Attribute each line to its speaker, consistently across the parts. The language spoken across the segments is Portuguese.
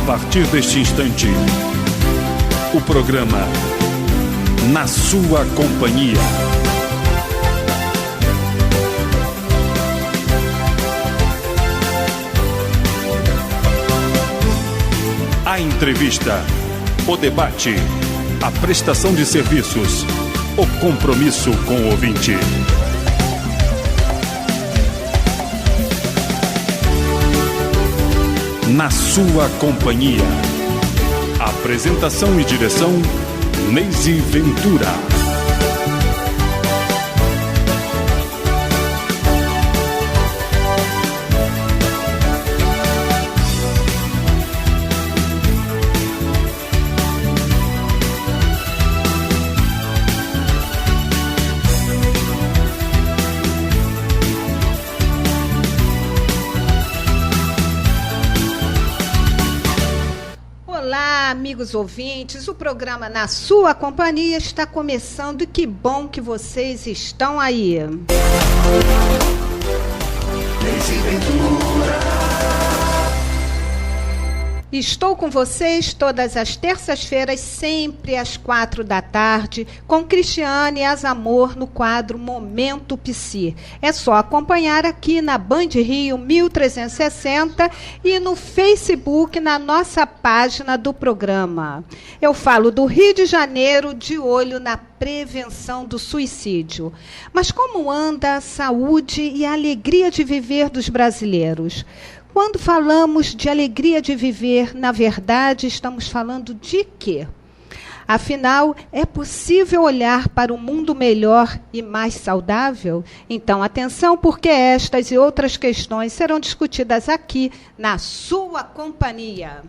Speaker 1: partir deste instante, o programa Na Sua Companhia. A entrevista, o debate, a prestação de serviços, o compromisso com o ouvinte. Na Sua Companhia. Apresentação e direção, Neise Ventura.
Speaker 2: Amigos ouvintes, o programa Na Sua Companhia está começando e que bom que vocês estão aí. Estou com vocês todas as terças-feiras, sempre às 16h, com Cristiane Azamor no quadro Momento Psi. É só acompanhar aqui na Band Rio 1360 e no Facebook, na nossa página do programa. Eu falo do Rio de Janeiro, de olho na prevenção do suicídio. Mas como anda a saúde e a alegria de viver dos brasileiros? Quando falamos de alegria de viver, na verdade, estamos falando de quê? Afinal, é possível olhar para um mundo melhor e mais saudável? Então, atenção, porque estas e outras questões serão discutidas aqui na Sua Companhia.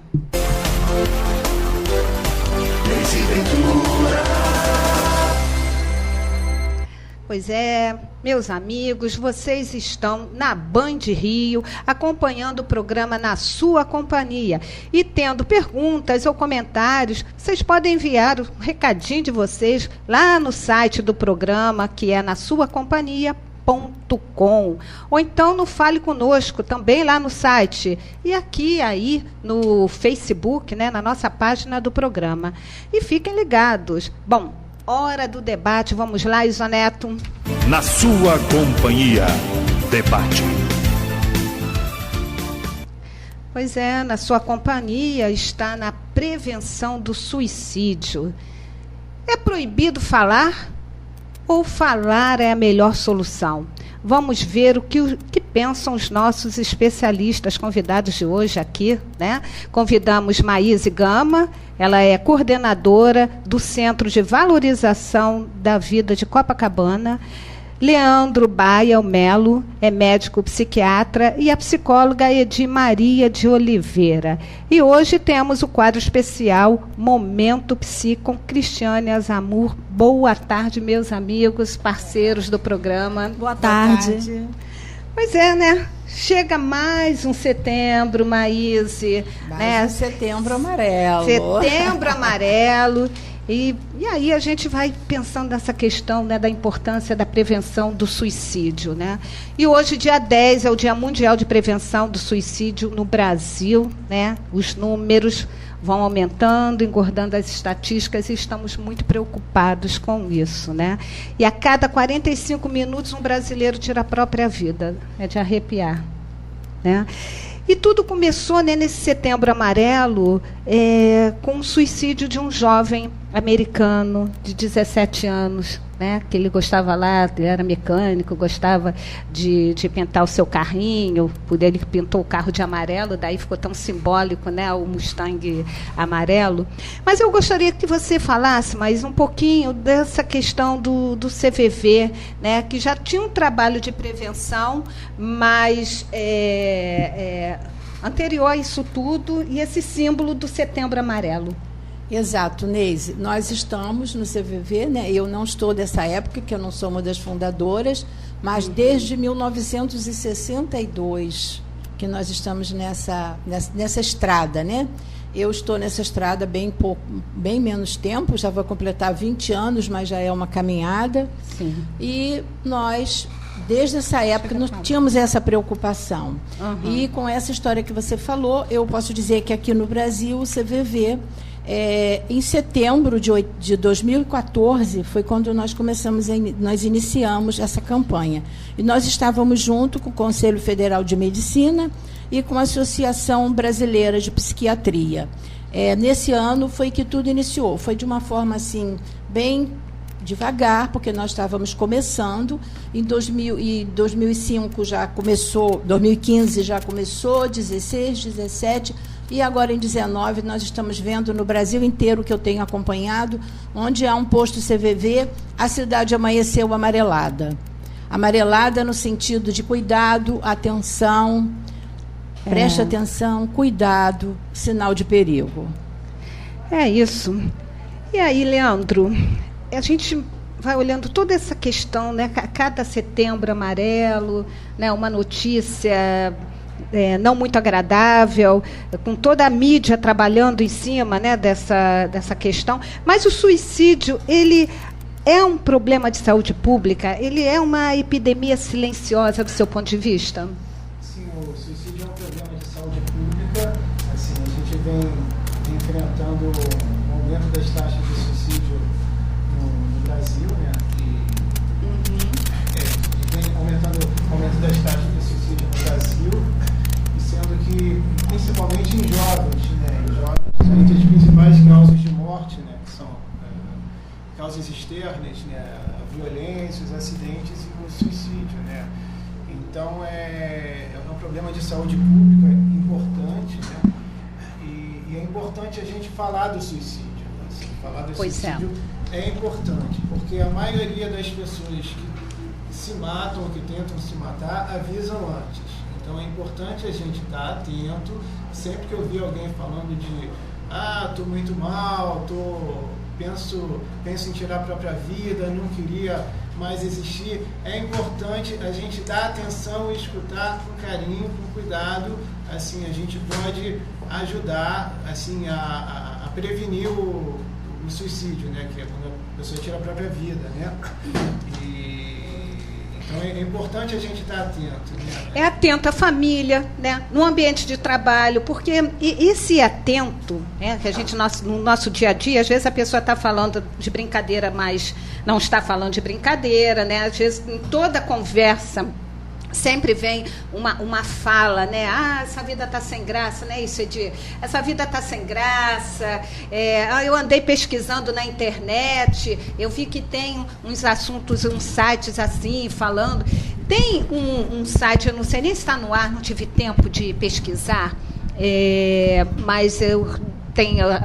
Speaker 2: Pois é, meus amigos, vocês estão na Band Rio, acompanhando o programa Na Sua Companhia. E tendo perguntas ou comentários, vocês podem enviar o recadinho de vocês lá no site do programa, que é nasuacompanhia.com. Ou então no Fale Conosco, também lá no site. E aqui, aí, no Facebook, né, na nossa página do programa. E fiquem ligados. Bom, hora do debate. Vamos lá, Isoneto.
Speaker 1: Na Sua Companhia, debate.
Speaker 2: Pois é, Na Sua Companhia está na prevenção do suicídio. É proibido falar ou falar é a melhor solução? Vamos ver o que pensam os nossos especialistas convidados de hoje aqui, né? Convidamos Maíse Gama, ela é coordenadora do Centro de Valorização da Vida de Copacabana. Leandro Baia Melo é médico psiquiatra e a psicóloga Edi Maria de Oliveira. E hoje temos o quadro especial Momento Psi com Cristiane Azamor. Boa tarde, meus amigos, parceiros do programa.
Speaker 3: Boa tarde.
Speaker 2: Pois é, né? Chega mais um setembro, Maíse.
Speaker 3: Mais um setembro amarelo.
Speaker 2: Setembro amarelo. E aí a gente vai pensando nessa questão, né, da importância da prevenção do suicídio, né? E hoje, dia 10, é o Dia Mundial de Prevenção do Suicídio no Brasil, né? Os números vão aumentando, engordando as estatísticas e estamos muito preocupados com isso, né? E a cada 45 minutos um brasileiro tira a própria vida. É de arrepiar, né? E tudo começou, né, nesse setembro amarelo com o suicídio de um jovem americano de 17 anos, né, que ele gostava lá, ele era mecânico, gostava de pintar o seu carrinho, ele pintou o carro de amarelo, daí ficou tão simbólico, né, o Mustang amarelo. Mas eu gostaria que você falasse mais um pouquinho dessa questão do CVV, né, que já tinha um trabalho de prevenção, mas anterior a isso tudo, e esse símbolo do Setembro Amarelo.
Speaker 3: Exato, Neise. Nós estamos no CVV, né? Eu não estou dessa época, que eu não sou uma das fundadoras, mas desde 1962 que nós estamos nessa estrada, né? Eu estou nessa estrada bem menos tempo, já vou completar 20 anos, mas já é uma caminhada.
Speaker 2: Sim.
Speaker 3: E nós, Desde essa época nós tínhamos essa preocupação. E com essa história que você falou, eu posso dizer que aqui no Brasil, o CVV, em setembro de 2014, foi quando nós nós iniciamos essa campanha. E nós estávamos junto com o Conselho Federal de Medicina e com a Associação Brasileira de Psiquiatria. Nesse ano foi que tudo iniciou. Foi de uma forma assim, bem devagar, porque nós estávamos começando. Em 2005 já começou, 2015 já começou, 16, 17, e agora em 19 nós estamos vendo no Brasil inteiro, que eu tenho acompanhado, onde há um posto CVV, a cidade amanheceu amarelada. Amarelada no sentido de cuidado, atenção, preste atenção, cuidado, sinal de perigo.
Speaker 2: É isso. E aí, Leandro, a gente vai olhando toda essa questão, né? Cada setembro amarelo, né? Uma notícia não muito agradável, com toda a mídia trabalhando em cima, né? dessa questão. Mas o suicídio, ele é um problema de saúde pública? Ele é uma epidemia silenciosa do seu ponto de vista?
Speaker 4: Sim, o suicídio é um problema de saúde pública. Assim, a gente vem enfrentando o aumento das taxas de suicídio no Brasil, né? Vem aumentando o aumento das taxas de suicídio no Brasil, e sendo que, principalmente em jovens, né? Em jovens, entre as principais causas de morte, né? Que são causas externas, né? A violência, os acidentes e o suicídio, né? Então, é um problema de saúde pública importante, né? E é importante a gente falar do suicídio. Assim, falar do suicídio é importante, porque a maioria das pessoas que se matam ou que tentam se matar avisam antes. Então, é importante a gente estar atento. Sempre que eu vi alguém falando de estou muito mal, penso em tirar a própria vida, não queria mais existir, é importante a gente dar atenção e escutar com carinho, com cuidado. Assim, a gente pode ajudar assim, a prevenir o suicídio, né? Que é quando a pessoa tira a própria vida, né? Então é importante a gente estar atento, né?
Speaker 2: É atento à família, né? No ambiente de trabalho, porque esse atento, né? Que a gente no nosso dia a dia, às vezes a pessoa está falando de brincadeira, mas não está falando de brincadeira, né? Às vezes em toda conversa sempre vem uma fala, né? Essa vida está sem graça, né? Isso, Edir? Essa vida está sem graça. Eu andei pesquisando na internet, eu vi que tem uns assuntos, uns sites assim, falando. Tem um site, eu não sei nem se está no ar, não tive tempo de pesquisar, mas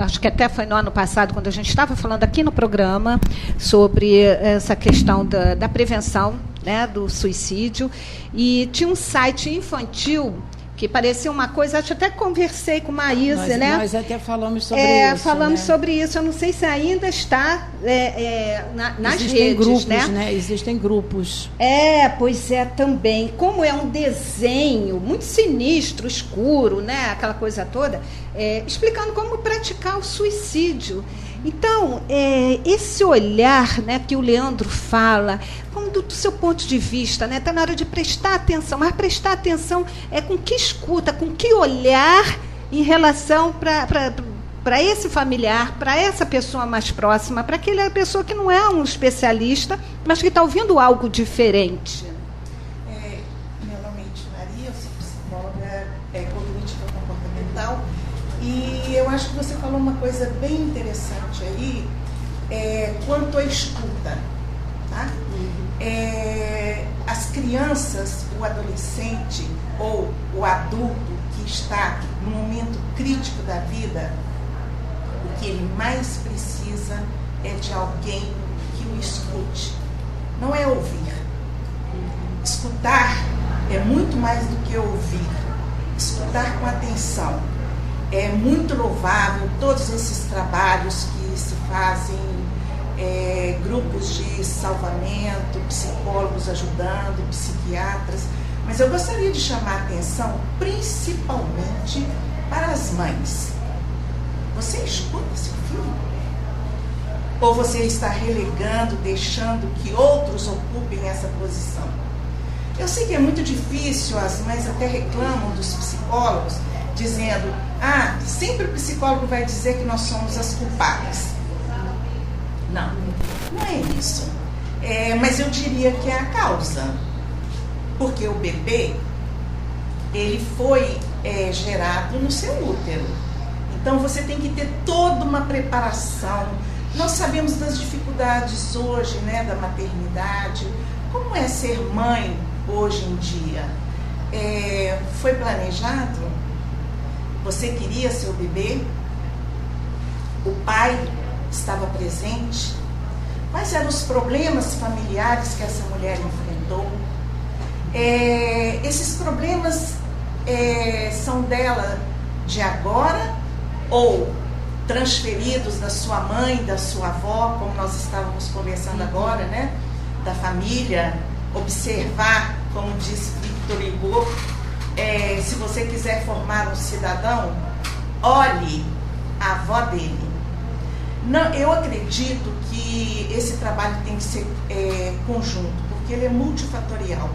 Speaker 2: acho que até foi no ano passado, quando a gente estava falando aqui no programa sobre essa questão da prevenção, né, do suicídio, e tinha um site infantil que parecia uma coisa, acho que até conversei com a Maísa, né?
Speaker 3: Nós até falamos sobre isso.
Speaker 2: Falamos,
Speaker 3: né?
Speaker 2: sobre isso, eu não sei se ainda está nas
Speaker 3: Existem
Speaker 2: redes,
Speaker 3: grupos,
Speaker 2: né?
Speaker 3: Existem grupos.
Speaker 2: Pois é, também. Como é um desenho muito sinistro, escuro, né? Aquela coisa toda, explicando como praticar o suicídio. Então, esse olhar, né, que o Leandro fala, como do seu ponto de vista, né, está na hora de prestar atenção, mas prestar atenção com que escuta, com que olhar em relação para esse familiar, para essa pessoa mais próxima, para aquela pessoa que não é um especialista, mas que está ouvindo algo diferente.
Speaker 5: Meu nome é Maria, eu sou psicóloga cognitiva comportamental. E eu acho que você falou uma coisa bem interessante aí, quanto à escuta. Tá? As crianças, o adolescente ou o adulto que está no momento crítico da vida, o que ele mais precisa é de alguém que o escute. Não é ouvir. Escutar é muito mais do que ouvir. Escutar com atenção. É muito louvável todos esses trabalhos que se fazem, grupos de salvamento, psicólogos ajudando, psiquiatras, mas eu gostaria de chamar a atenção principalmente para as mães. Você escuta seu filho? Ou você está relegando, deixando que outros ocupem essa posição? Eu sei que é muito difícil, as mães até reclamam dos psicólogos, dizendo, sempre o psicólogo vai dizer que nós somos as culpadas. Não, não é isso. Mas eu diria que é a causa. Porque o bebê, ele foi gerado no seu útero. Então você tem que ter toda uma preparação. Nós sabemos das dificuldades hoje, né, da maternidade. Como é ser mãe hoje em dia? Foi planejado? Você queria seu bebê? O pai estava presente? Quais eram os problemas familiares que essa mulher enfrentou? Esses problemas são dela de agora ou transferidos da sua mãe, da sua avó, como nós estávamos conversando agora, né? Da família, observar, como disse Victor Hugo, se você quiser formar um cidadão, olhe a avó dele. Não, eu acredito que esse trabalho tem que ser conjunto, porque ele é multifatorial.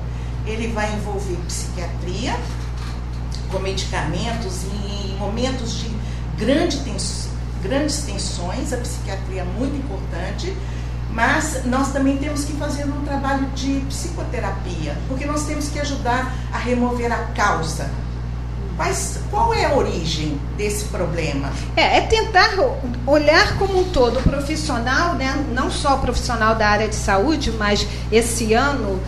Speaker 5: Ele vai envolver psiquiatria, com medicamentos, em momentos de grandes tensões, a psiquiatria é muito importante, mas nós também temos que fazer um trabalho de psicoterapia, porque nós temos que ajudar a remover a causa. Mas qual é a origem desse problema?
Speaker 2: É tentar olhar como um todo o profissional, né? Não só o profissional da área de saúde, mas esse ano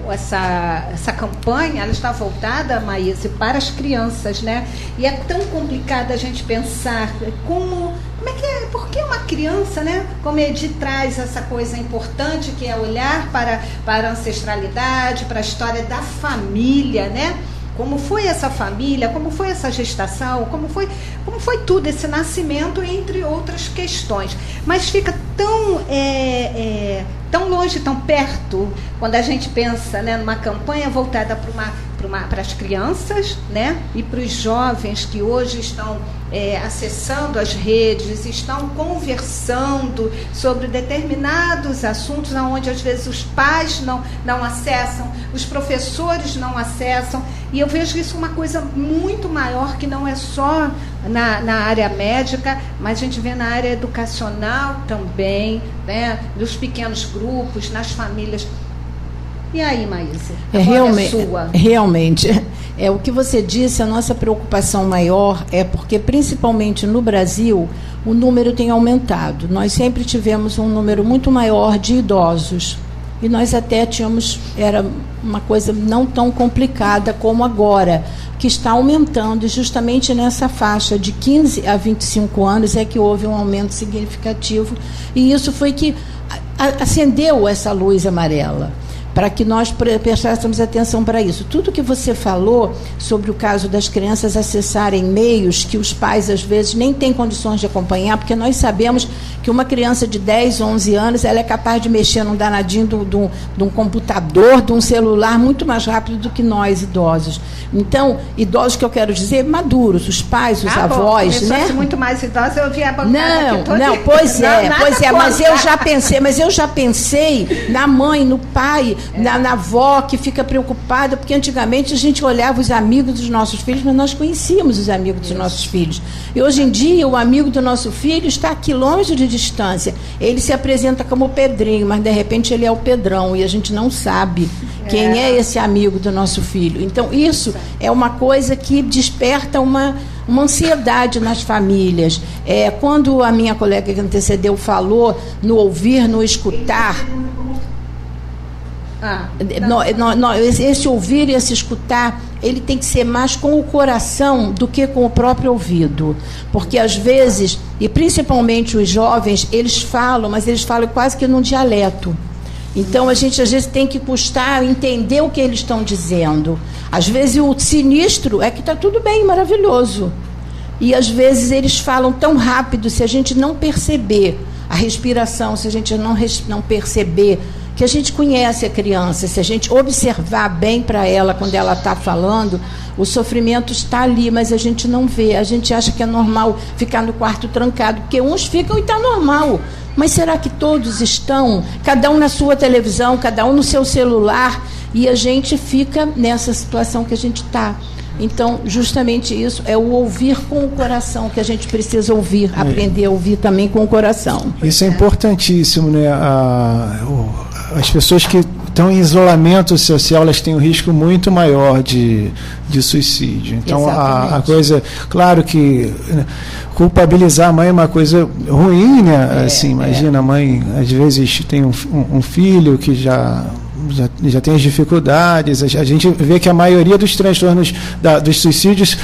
Speaker 2: essa campanha ela está voltada, Maíse, para as crianças, né? E é tão complicado a gente pensar como é que é, por que uma criança, né? Como Edith traz essa coisa importante que é olhar para a ancestralidade, para a história da família, né? Como foi essa família, como foi essa gestação, como foi tudo esse nascimento, entre outras questões. Mas fica tão longe, tão perto, quando a gente pensa, né, numa campanha voltada para as crianças, né, e para os jovens que hoje estão acessando as redes, estão conversando sobre determinados assuntos onde às vezes os pais não acessam, os professores não acessam, e eu vejo isso uma coisa muito maior, que não é só na área médica, mas a gente vê na área educacional também, né, nos pequenos grupos, nas famílias. E aí, Maísa?
Speaker 3: Realmente, o que você disse, a nossa preocupação maior é porque, principalmente no Brasil, o número tem aumentado. Nós sempre tivemos um número muito maior de idosos. E nós até era uma coisa não tão complicada como agora, que está aumentando, e justamente nessa faixa de 15 a 25 anos é que houve um aumento significativo, e isso foi que acendeu essa luz amarela, para que nós prestássemos atenção para isso. Tudo que você falou sobre o caso das crianças acessarem meios que os pais, às vezes, nem têm condições de acompanhar, porque nós sabemos que uma criança de 10, 11 anos, ela é capaz de mexer num danadinho de um computador, de um celular, muito mais rápido do que nós, idosos. Então, idosos que eu quero dizer, maduros, os pais, os avós, né?
Speaker 2: Se muito mais idosa, eu vi a bancada
Speaker 3: pois é, mas eu já pensei na mãe, no pai, na avó, que fica preocupada, porque antigamente a gente olhava os amigos dos nossos filhos, mas nós conhecíamos os amigos dos nossos filhos. E hoje em dia, o amigo do nosso filho está a quilômetros de distância. Ele se apresenta como o Pedrinho, mas de repente ele é o Pedrão, e a gente não sabe quem é esse amigo do nosso filho. Então, isso é uma coisa que desperta uma ansiedade nas famílias. Quando a minha colega que antecedeu falou no ouvir, no escutar, esse ouvir e esse escutar, ele tem que ser mais com o coração do que com o próprio ouvido, porque às vezes, e principalmente os jovens, eles falam, mas eles falam quase que num dialeto. Então a gente às vezes tem que custar entender o que eles estão dizendo. Às vezes o sinistro é que está tudo bem, maravilhoso, e às vezes eles falam tão rápido, se a gente não perceber a respiração, se a gente não perceber que a gente conhece a criança, se a gente observar bem para ela quando ela está falando, o sofrimento está ali, mas a gente não vê. A gente acha que é normal ficar no quarto trancado, porque uns ficam e está normal. Mas será que todos estão? Cada um na sua televisão, cada um no seu celular. e a gente fica nessa situação que a gente está. Então, justamente isso é o ouvir com o coração, que a gente precisa ouvir, aprender a ouvir também com o coração.
Speaker 4: Isso é importantíssimo, né? As pessoas que estão em isolamento social, elas têm um risco muito maior de suicídio. Então, a coisa, claro que culpabilizar a mãe é uma coisa ruim, né? Assim, imagina, a mãe às vezes tem um filho que já tem as dificuldades. A gente vê que a maioria dos transtornos dos suicídios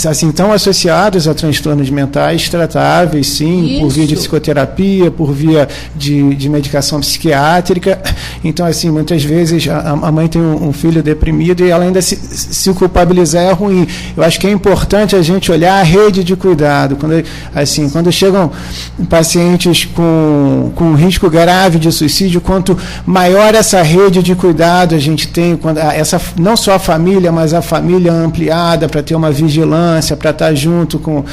Speaker 4: assim, estão associados a transtornos mentais tratáveis, sim, por via de psicoterapia, por via de medicação psiquiátrica. Então, assim, muitas vezes a mãe tem um filho deprimido e ela ainda se culpabilizar é ruim. Eu acho que é importante a gente olhar a rede de cuidado. Quando chegam pacientes com risco grave de suicídio, quanto maior essa rede de cuidado a gente tem, não só a família, mas a família ampliada para ter uma vigilância, para estar junto com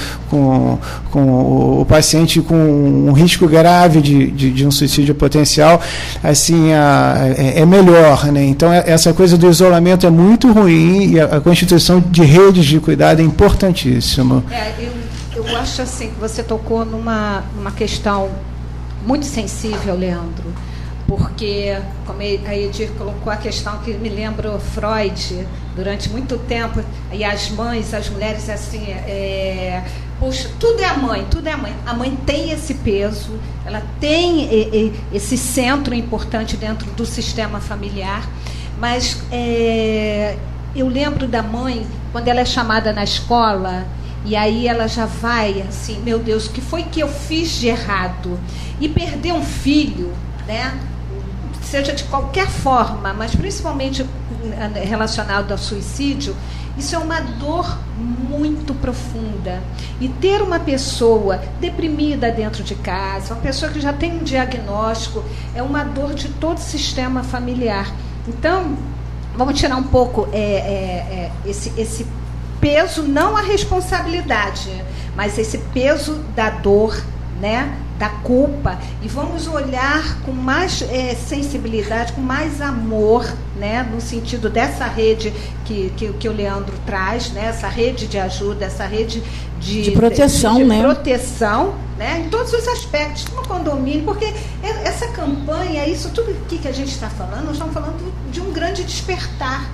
Speaker 4: o paciente com um risco grave de um suicídio potencial, assim, é melhor, né? Então, essa coisa do isolamento é muito ruim e a constituição de redes de cuidado é importantíssima.
Speaker 2: Eu acho assim que você tocou numa questão muito sensível, Leandro, porque, como a Edir colocou, a questão que me lembra Freud, durante muito tempo, e as mães, as mulheres, assim, poxa, tudo é a mãe. A mãe tem esse peso, ela tem esse centro importante dentro do sistema familiar, mas eu lembro da mãe, quando ela é chamada na escola, e aí ela já vai, assim, meu Deus, o que foi que eu fiz de errado? E perder um filho, né? Seja de qualquer forma, mas principalmente relacionado ao suicídio, isso é uma dor muito profunda. E ter uma pessoa deprimida dentro de casa, uma pessoa que já tem um diagnóstico, é uma dor de todo o sistema familiar. Então, vamos tirar um pouco esse peso, não a responsabilidade, mas esse peso da dor, né? Da culpa, e vamos olhar com mais sensibilidade, com mais amor, né, no sentido dessa rede que o Leandro traz, né, essa rede de ajuda, essa rede de
Speaker 3: proteção, né?
Speaker 2: Proteção, né, em todos os aspectos, no condomínio, porque essa campanha, isso tudo que a gente está falando, nós estamos falando de um grande despertar,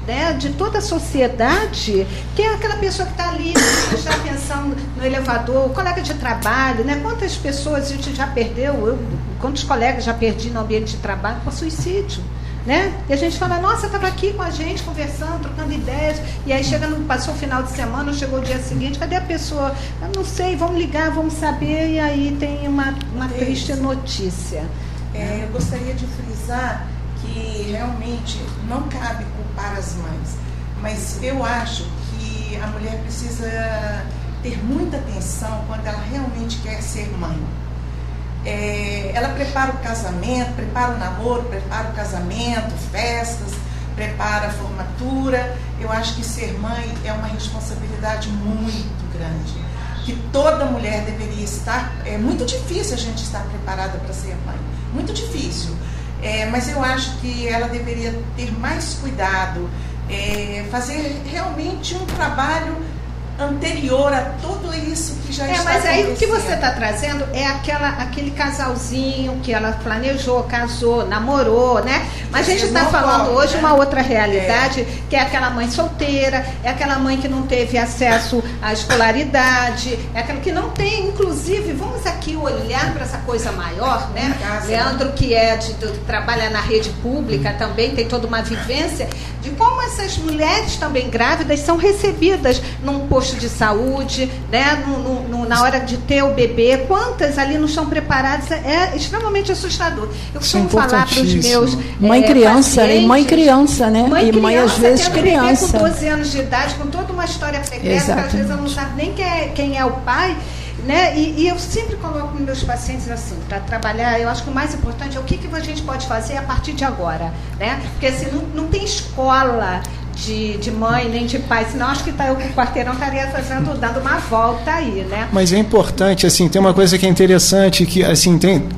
Speaker 2: né, de toda a sociedade, que é aquela pessoa que está ali, que está pensando no elevador, o colega de trabalho, né, quantas pessoas a gente já perdeu, quantos colegas já perdi no ambiente de trabalho por suicídio, né? E a gente fala, nossa, estava aqui com a gente, conversando, trocando ideias, e aí passou o final de semana, chegou o dia seguinte, cadê a pessoa? Eu não sei, vamos ligar, vamos saber, e aí tem uma triste notícia.
Speaker 5: Eu gostaria de frisar que realmente não cabe culpar as mães, mas eu acho que a mulher precisa ter muita atenção quando ela realmente quer ser mãe. Ela prepara o casamento, prepara o namoro, prepara o casamento, festas, prepara a formatura. Eu acho que ser mãe é uma responsabilidade muito grande, que toda mulher deveria estar. É muito difícil a gente estar preparada para ser mãe, muito difícil. Mas eu acho que ela deveria ter mais cuidado, fazer realmente um trabalho anterior a tudo isso que já está acontecendo.
Speaker 2: Mas aí o que você está trazendo é aquele casalzinho que ela planejou, casou, namorou, né? Mas a gente está falando hoje uma outra realidade, que é aquela mãe solteira, é aquela mãe que não teve acesso à escolaridade, é aquela que não tem, inclusive, vamos aqui olhar para essa coisa maior, né? Leandro, que trabalha na rede pública também, tem toda uma vivência de como essas mulheres também grávidas são recebidas num posto de saúde, né? Na hora de ter o bebê, quantas ali não estão preparadas, é extremamente assustador. Eu costumo falar para os meus
Speaker 3: mãe criança, né?
Speaker 2: Mãe
Speaker 3: e mãe às vezes criança.
Speaker 2: Com 12 anos de idade, com toda uma história pregressa, que às vezes ela não sabe nem quem é o pai, né? E eu sempre coloco meus pacientes assim, para trabalhar, eu acho que o mais importante é o que a gente pode fazer a partir de agora, né? Porque assim, não tem escola de mãe, nem de pai, senão acho que o quarteirão estaria dando uma volta aí, né?
Speaker 4: Mas é importante, assim, tem uma coisa que é interessante, que assim, tem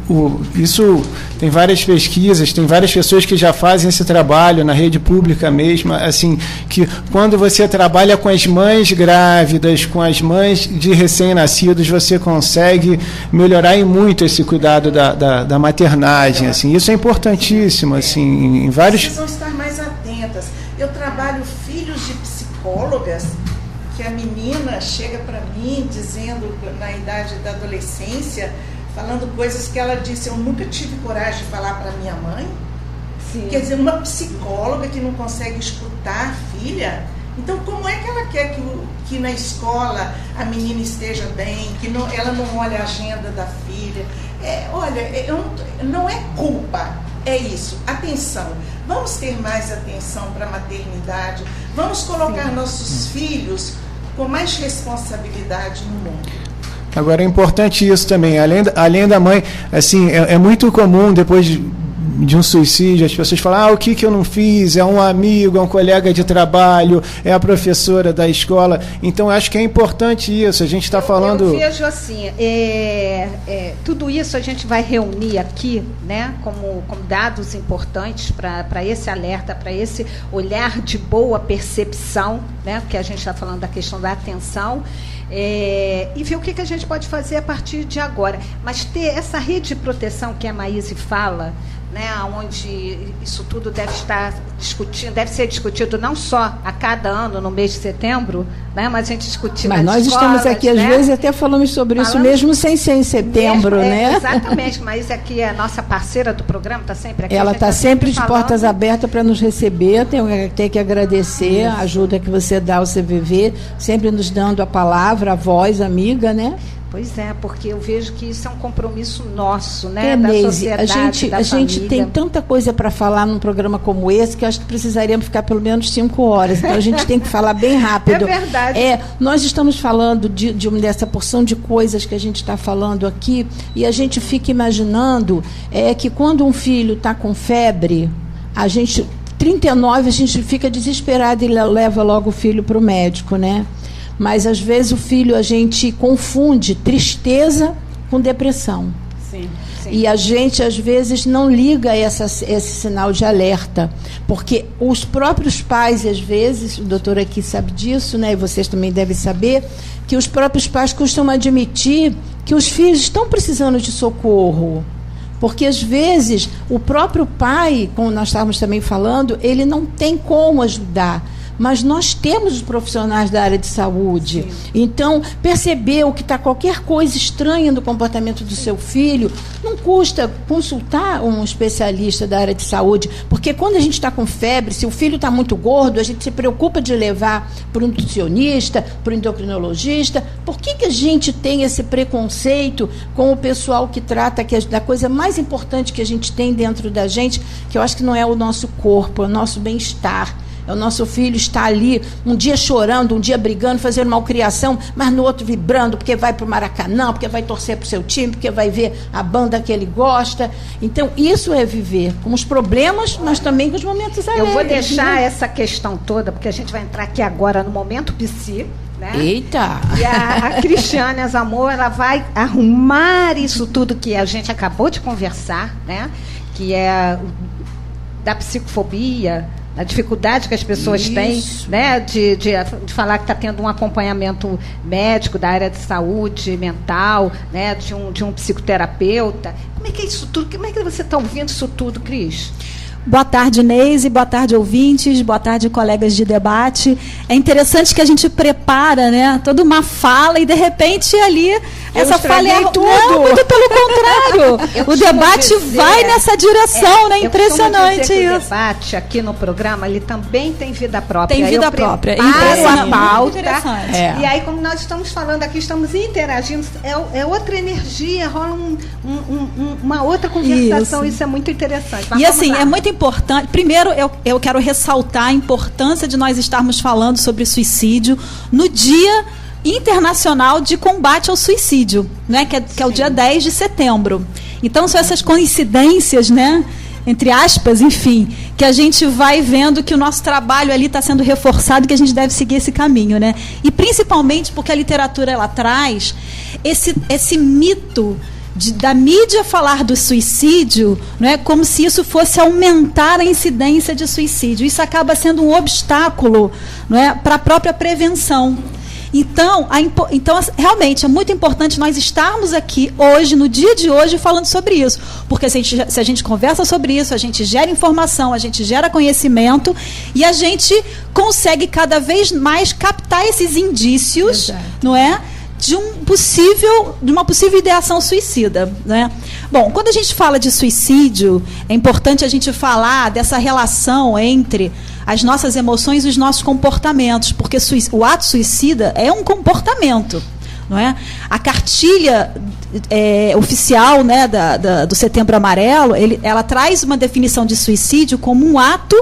Speaker 4: várias pesquisas, tem várias pessoas que já fazem esse trabalho na rede pública mesmo, assim, que quando você trabalha com as mães grávidas, com as mães de recém-nascidos, você consegue melhorar muito esse cuidado da maternagem, assim, isso é importantíssimo, assim, em vários...
Speaker 5: Precisam estar mais atentas. Eu trabalho filhos de psicólogas, que a menina chega para mim dizendo, na idade da adolescência, falando coisas que ela disse, eu nunca tive coragem de falar para minha mãe. Sim. Quer dizer, uma psicóloga que não consegue escutar a filha. Então, como é que ela quer que na escola a menina esteja bem, que ela não olhe a agenda da filha? Não é culpa, é isso. Atenção. Vamos ter mais atenção para a maternidade. Vamos colocar nossos filhos com mais responsabilidade no mundo.
Speaker 4: Agora, é importante isso também. Além da mãe, assim, é muito comum, depois de um suicídio, as pessoas falam, o que eu não fiz? É um amigo, é um colega de trabalho, é a professora da escola. Então, acho que é importante isso. A gente está falando...
Speaker 2: Eu vejo assim, tudo isso a gente vai reunir aqui, né, como dados importantes para esse alerta, para esse olhar de boa percepção, né, porque a gente está falando da questão da atenção, e ver o que a gente pode fazer a partir de agora. Mas ter essa rede de proteção que a Maíse fala, né, onde isso tudo deve ser discutido não só a cada ano, no mês de setembro, né, mas a gente discutir nas
Speaker 3: nós
Speaker 2: escolas,
Speaker 3: estamos aqui, às vezes, até falamos sobre isso mesmo sem ser em setembro, né?
Speaker 2: Exatamente, mas aqui a nossa parceira do programa está sempre aqui.
Speaker 3: Ela está sempre de portas abertas para nos receber, tem que agradecer a ajuda que você dá ao CVV, sempre nos dando a palavra, a voz amiga, né?
Speaker 2: Pois é, porque eu vejo que isso é um compromisso nosso, né, da sociedade,
Speaker 3: a gente tem tanta coisa para falar num programa como esse, que eu acho que precisaríamos ficar pelo menos 5 horas, então a gente tem que falar bem rápido.
Speaker 2: É verdade.
Speaker 3: Nós estamos falando dessa porção de coisas que a gente está falando aqui, e a gente fica imaginando que quando um filho está com febre, 39, a gente fica desesperado e leva logo o filho para o médico, né? Mas, às vezes, o filho, a gente confunde tristeza com depressão.
Speaker 2: Sim.
Speaker 3: E a gente, às vezes, não liga esse sinal de alerta. Porque os próprios pais, às vezes, o doutor aqui sabe disso, né, e vocês também devem saber, que os próprios pais costumam admitir que os filhos estão precisando de socorro. Porque, às vezes, o próprio pai, como nós estávamos também falando, ele não tem como ajudar. Mas nós temos os profissionais da área de saúde. Sim. Então, percebeu que está qualquer coisa estranha no comportamento do seu filho, não custa consultar um especialista da área de saúde, porque quando a gente está com febre, se o filho está muito gordo, a gente se preocupa de levar para um nutricionista, para um endocrinologista. Por que a gente tem esse preconceito com o pessoal que trata da coisa mais importante que a gente tem dentro da gente, que eu acho que não é o nosso corpo, é o nosso bem-estar. O nosso filho está ali, um dia chorando, um dia brigando, fazendo malcriação, mas no outro vibrando, porque vai para o Maracanã, porque vai torcer para o seu time, porque vai ver a banda que ele gosta. Então, isso é viver com os problemas, mas também com os momentos alegres.
Speaker 2: Eu vou deixar essa questão toda, porque a gente vai entrar aqui agora no momento psi, né?
Speaker 3: Eita!
Speaker 2: E a Cristiane Azamor, ela vai arrumar isso tudo que a gente acabou de conversar, né? Que é da psicofobia, a dificuldade que as pessoas têm, né, de falar que está tendo um acompanhamento médico da área de saúde mental, né, de um psicoterapeuta. Como é que é isso tudo? Como é que você está ouvindo isso tudo, Cris?
Speaker 6: Boa tarde, Neise, boa tarde, ouvintes, boa tarde, colegas de debate. É interessante que a gente prepara, né, toda uma fala e, de repente, ali, essa fala é tudo. Não, muito pelo contrário. O debate vai nessa direção, né? Impressionante isso.
Speaker 2: O debate aqui no programa, ele também tem vida própria.
Speaker 6: Tem vida própria.
Speaker 2: A pauta.
Speaker 6: E
Speaker 2: aí, como nós estamos falando aqui, estamos interagindo, é outra energia, rola uma outra conversação, isso é muito interessante.
Speaker 6: Mas e assim, é muito importante. Primeiro, eu quero ressaltar a importância de nós estarmos falando sobre suicídio no Dia Internacional de Combate ao Suicídio, né? Que é o dia 10 de setembro. Então, são essas coincidências, né? Entre aspas, enfim, que a gente vai vendo que o nosso trabalho ali está sendo reforçado, que a gente deve seguir esse caminho, né? E principalmente porque a literatura ela traz esse mito da mídia falar do suicídio, não é, como se isso fosse aumentar a incidência de suicídio. Isso acaba sendo um obstáculo, não é, para a própria prevenção. Então, realmente é muito importante nós estarmos aqui hoje, no dia de hoje, falando sobre isso. Porque se a gente conversa sobre isso, a gente gera informação, a gente gera conhecimento e a gente consegue cada vez mais captar esses indícios, não é? De uma possível ideação suicida, né? Bom, quando a gente fala de suicídio, é importante a gente falar dessa relação entre as nossas emoções e os nossos comportamentos, porque o ato suicida é um comportamento, não é? A cartilha oficial, né, do Setembro Amarelo, ela traz uma definição de suicídio como um ato,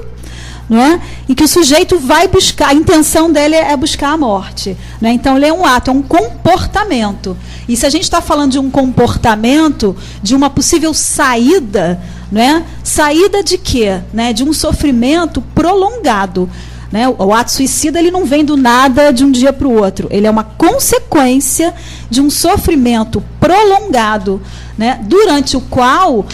Speaker 6: não é? Em que o sujeito vai buscar, a intenção dele é buscar a morte, né? Então ele é um ato, é um comportamento. E se a gente está falando de um comportamento, de uma possível saída, né? Saída de quê? Né? De um sofrimento prolongado, né? O ato suicida ele não vem do nada de um dia para o outro, ele é uma consequência de um sofrimento prolongado, né? Durante o qual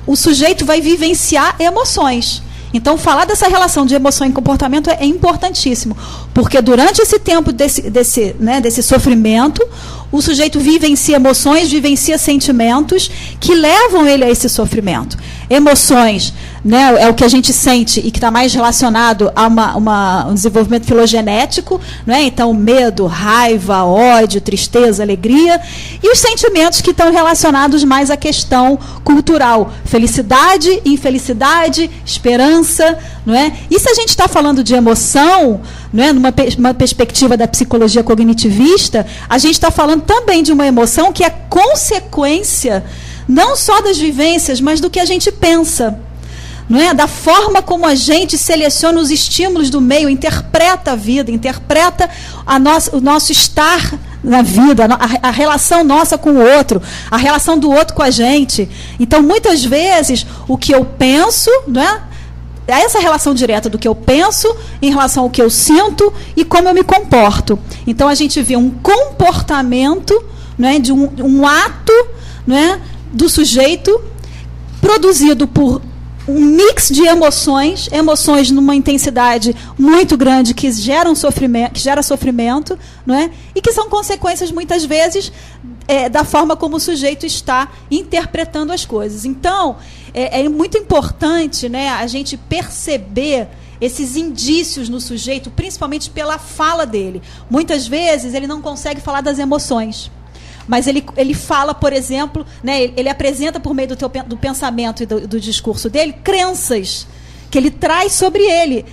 Speaker 6: o sujeito vai vivenciar emoções. Então, falar dessa relação de emoção e comportamento é importantíssimo, porque durante esse tempo desse sofrimento, o sujeito vivencia emoções, vivencia sentimentos que levam ele a esse sofrimento. Emoções, né, é o que a gente sente e que está mais relacionado a um desenvolvimento filogenético, né? Então, medo, raiva, ódio, tristeza, alegria, e os sentimentos que estão relacionados mais à questão cultural, felicidade, infelicidade, esperança, não é? E se a gente está falando de emoção, não é, numa perspectiva da psicologia cognitivista, a gente está falando também de uma emoção que é consequência não só das vivências, mas do que a gente pensa, não é? Da forma como a gente seleciona os estímulos do meio, interpreta a vida, interpreta o nosso estar na vida, a relação nossa com o outro, a relação do outro com a gente. Então, muitas vezes, o que eu penso, não é? É essa relação direta do que eu penso em relação ao que eu sinto e como eu me comporto. Então, a gente vê um comportamento, não é? De um ato, não é? Do sujeito produzido por um mix de emoções numa intensidade muito grande que gera sofrimento, não é? E que são consequências, muitas vezes, da forma como o sujeito está interpretando as coisas. Então, é muito importante, né, a gente perceber esses indícios no sujeito, principalmente pela fala dele. Muitas vezes, ele não consegue falar das emoções. Mas ele fala, por exemplo, né, ele apresenta por meio do pensamento e do discurso dele crenças que ele traz sobre ele.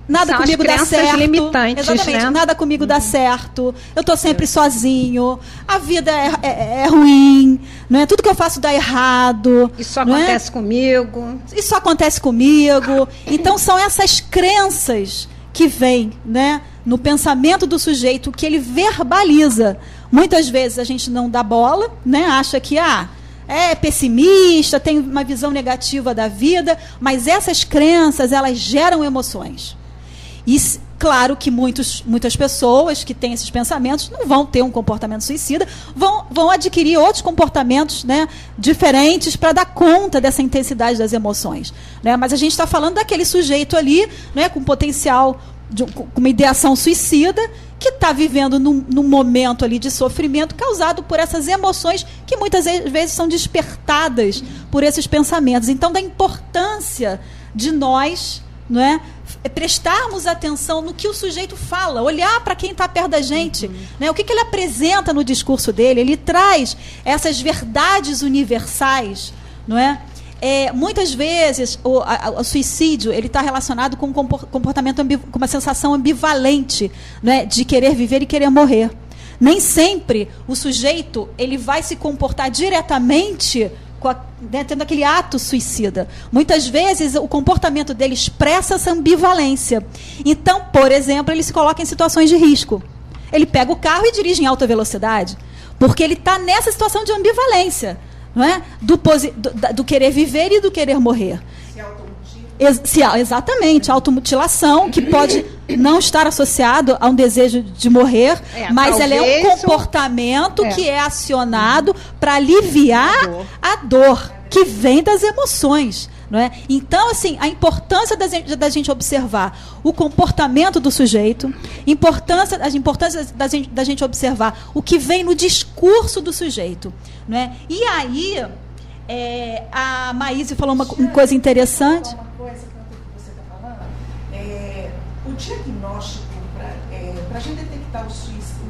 Speaker 6: Nada
Speaker 2: São
Speaker 6: comigo
Speaker 2: as
Speaker 6: dá certo.
Speaker 2: Limitantes,
Speaker 6: exatamente,
Speaker 2: né?
Speaker 6: Nada comigo dá certo. Eu estou sempre sozinho. A vida é ruim. Não é? Tudo que eu faço dá errado.
Speaker 2: Isso acontece comigo.
Speaker 6: Isso acontece comigo. Então, são essas crenças que vêm, né, no pensamento do sujeito, que ele verbaliza. Muitas vezes a gente não dá bola, né? Acha que é pessimista, tem uma visão negativa da vida, mas essas crenças, elas geram emoções. E claro que muitas pessoas que têm esses pensamentos não vão ter um comportamento suicida, vão adquirir outros comportamentos, né, diferentes para dar conta dessa intensidade das emoções, né? Mas a gente está falando daquele sujeito ali, né, com potencial, com uma ideação suicida, que está vivendo num momento ali de sofrimento causado por essas emoções que muitas vezes são despertadas por esses pensamentos. Então, da importância de nós, não é, prestarmos atenção no que o sujeito fala, olhar para quem está perto da gente, né, o que ele apresenta no discurso dele. Ele traz essas verdades universais, não é? Muitas vezes o suicídio ele está relacionado com um comportamento, com uma sensação ambivalente, né, de querer viver e querer morrer. Nem sempre o sujeito ele vai se comportar diretamente tendo aquele ato suicida. Muitas vezes o comportamento dele expressa essa ambivalência. Então, por exemplo, ele se coloca em situações de risco. Ele pega o carro e dirige em alta velocidade, porque ele está nessa situação de ambivalência. Não é? Do querer viver e do querer morrer. Exatamente, automutilação, que pode não estar associado a um desejo de morrer, mas ela é um comportamento que é acionado para aliviar a dor que vem das emoções. Não é? Então, assim, a importância da gente observar o comportamento do sujeito, a importância da gente observar o que vem no discurso do sujeito. Não é? E aí, a Maíse falou uma coisa interessante.
Speaker 5: Uma coisa que você está falando, o diagnóstico para a gente detectar o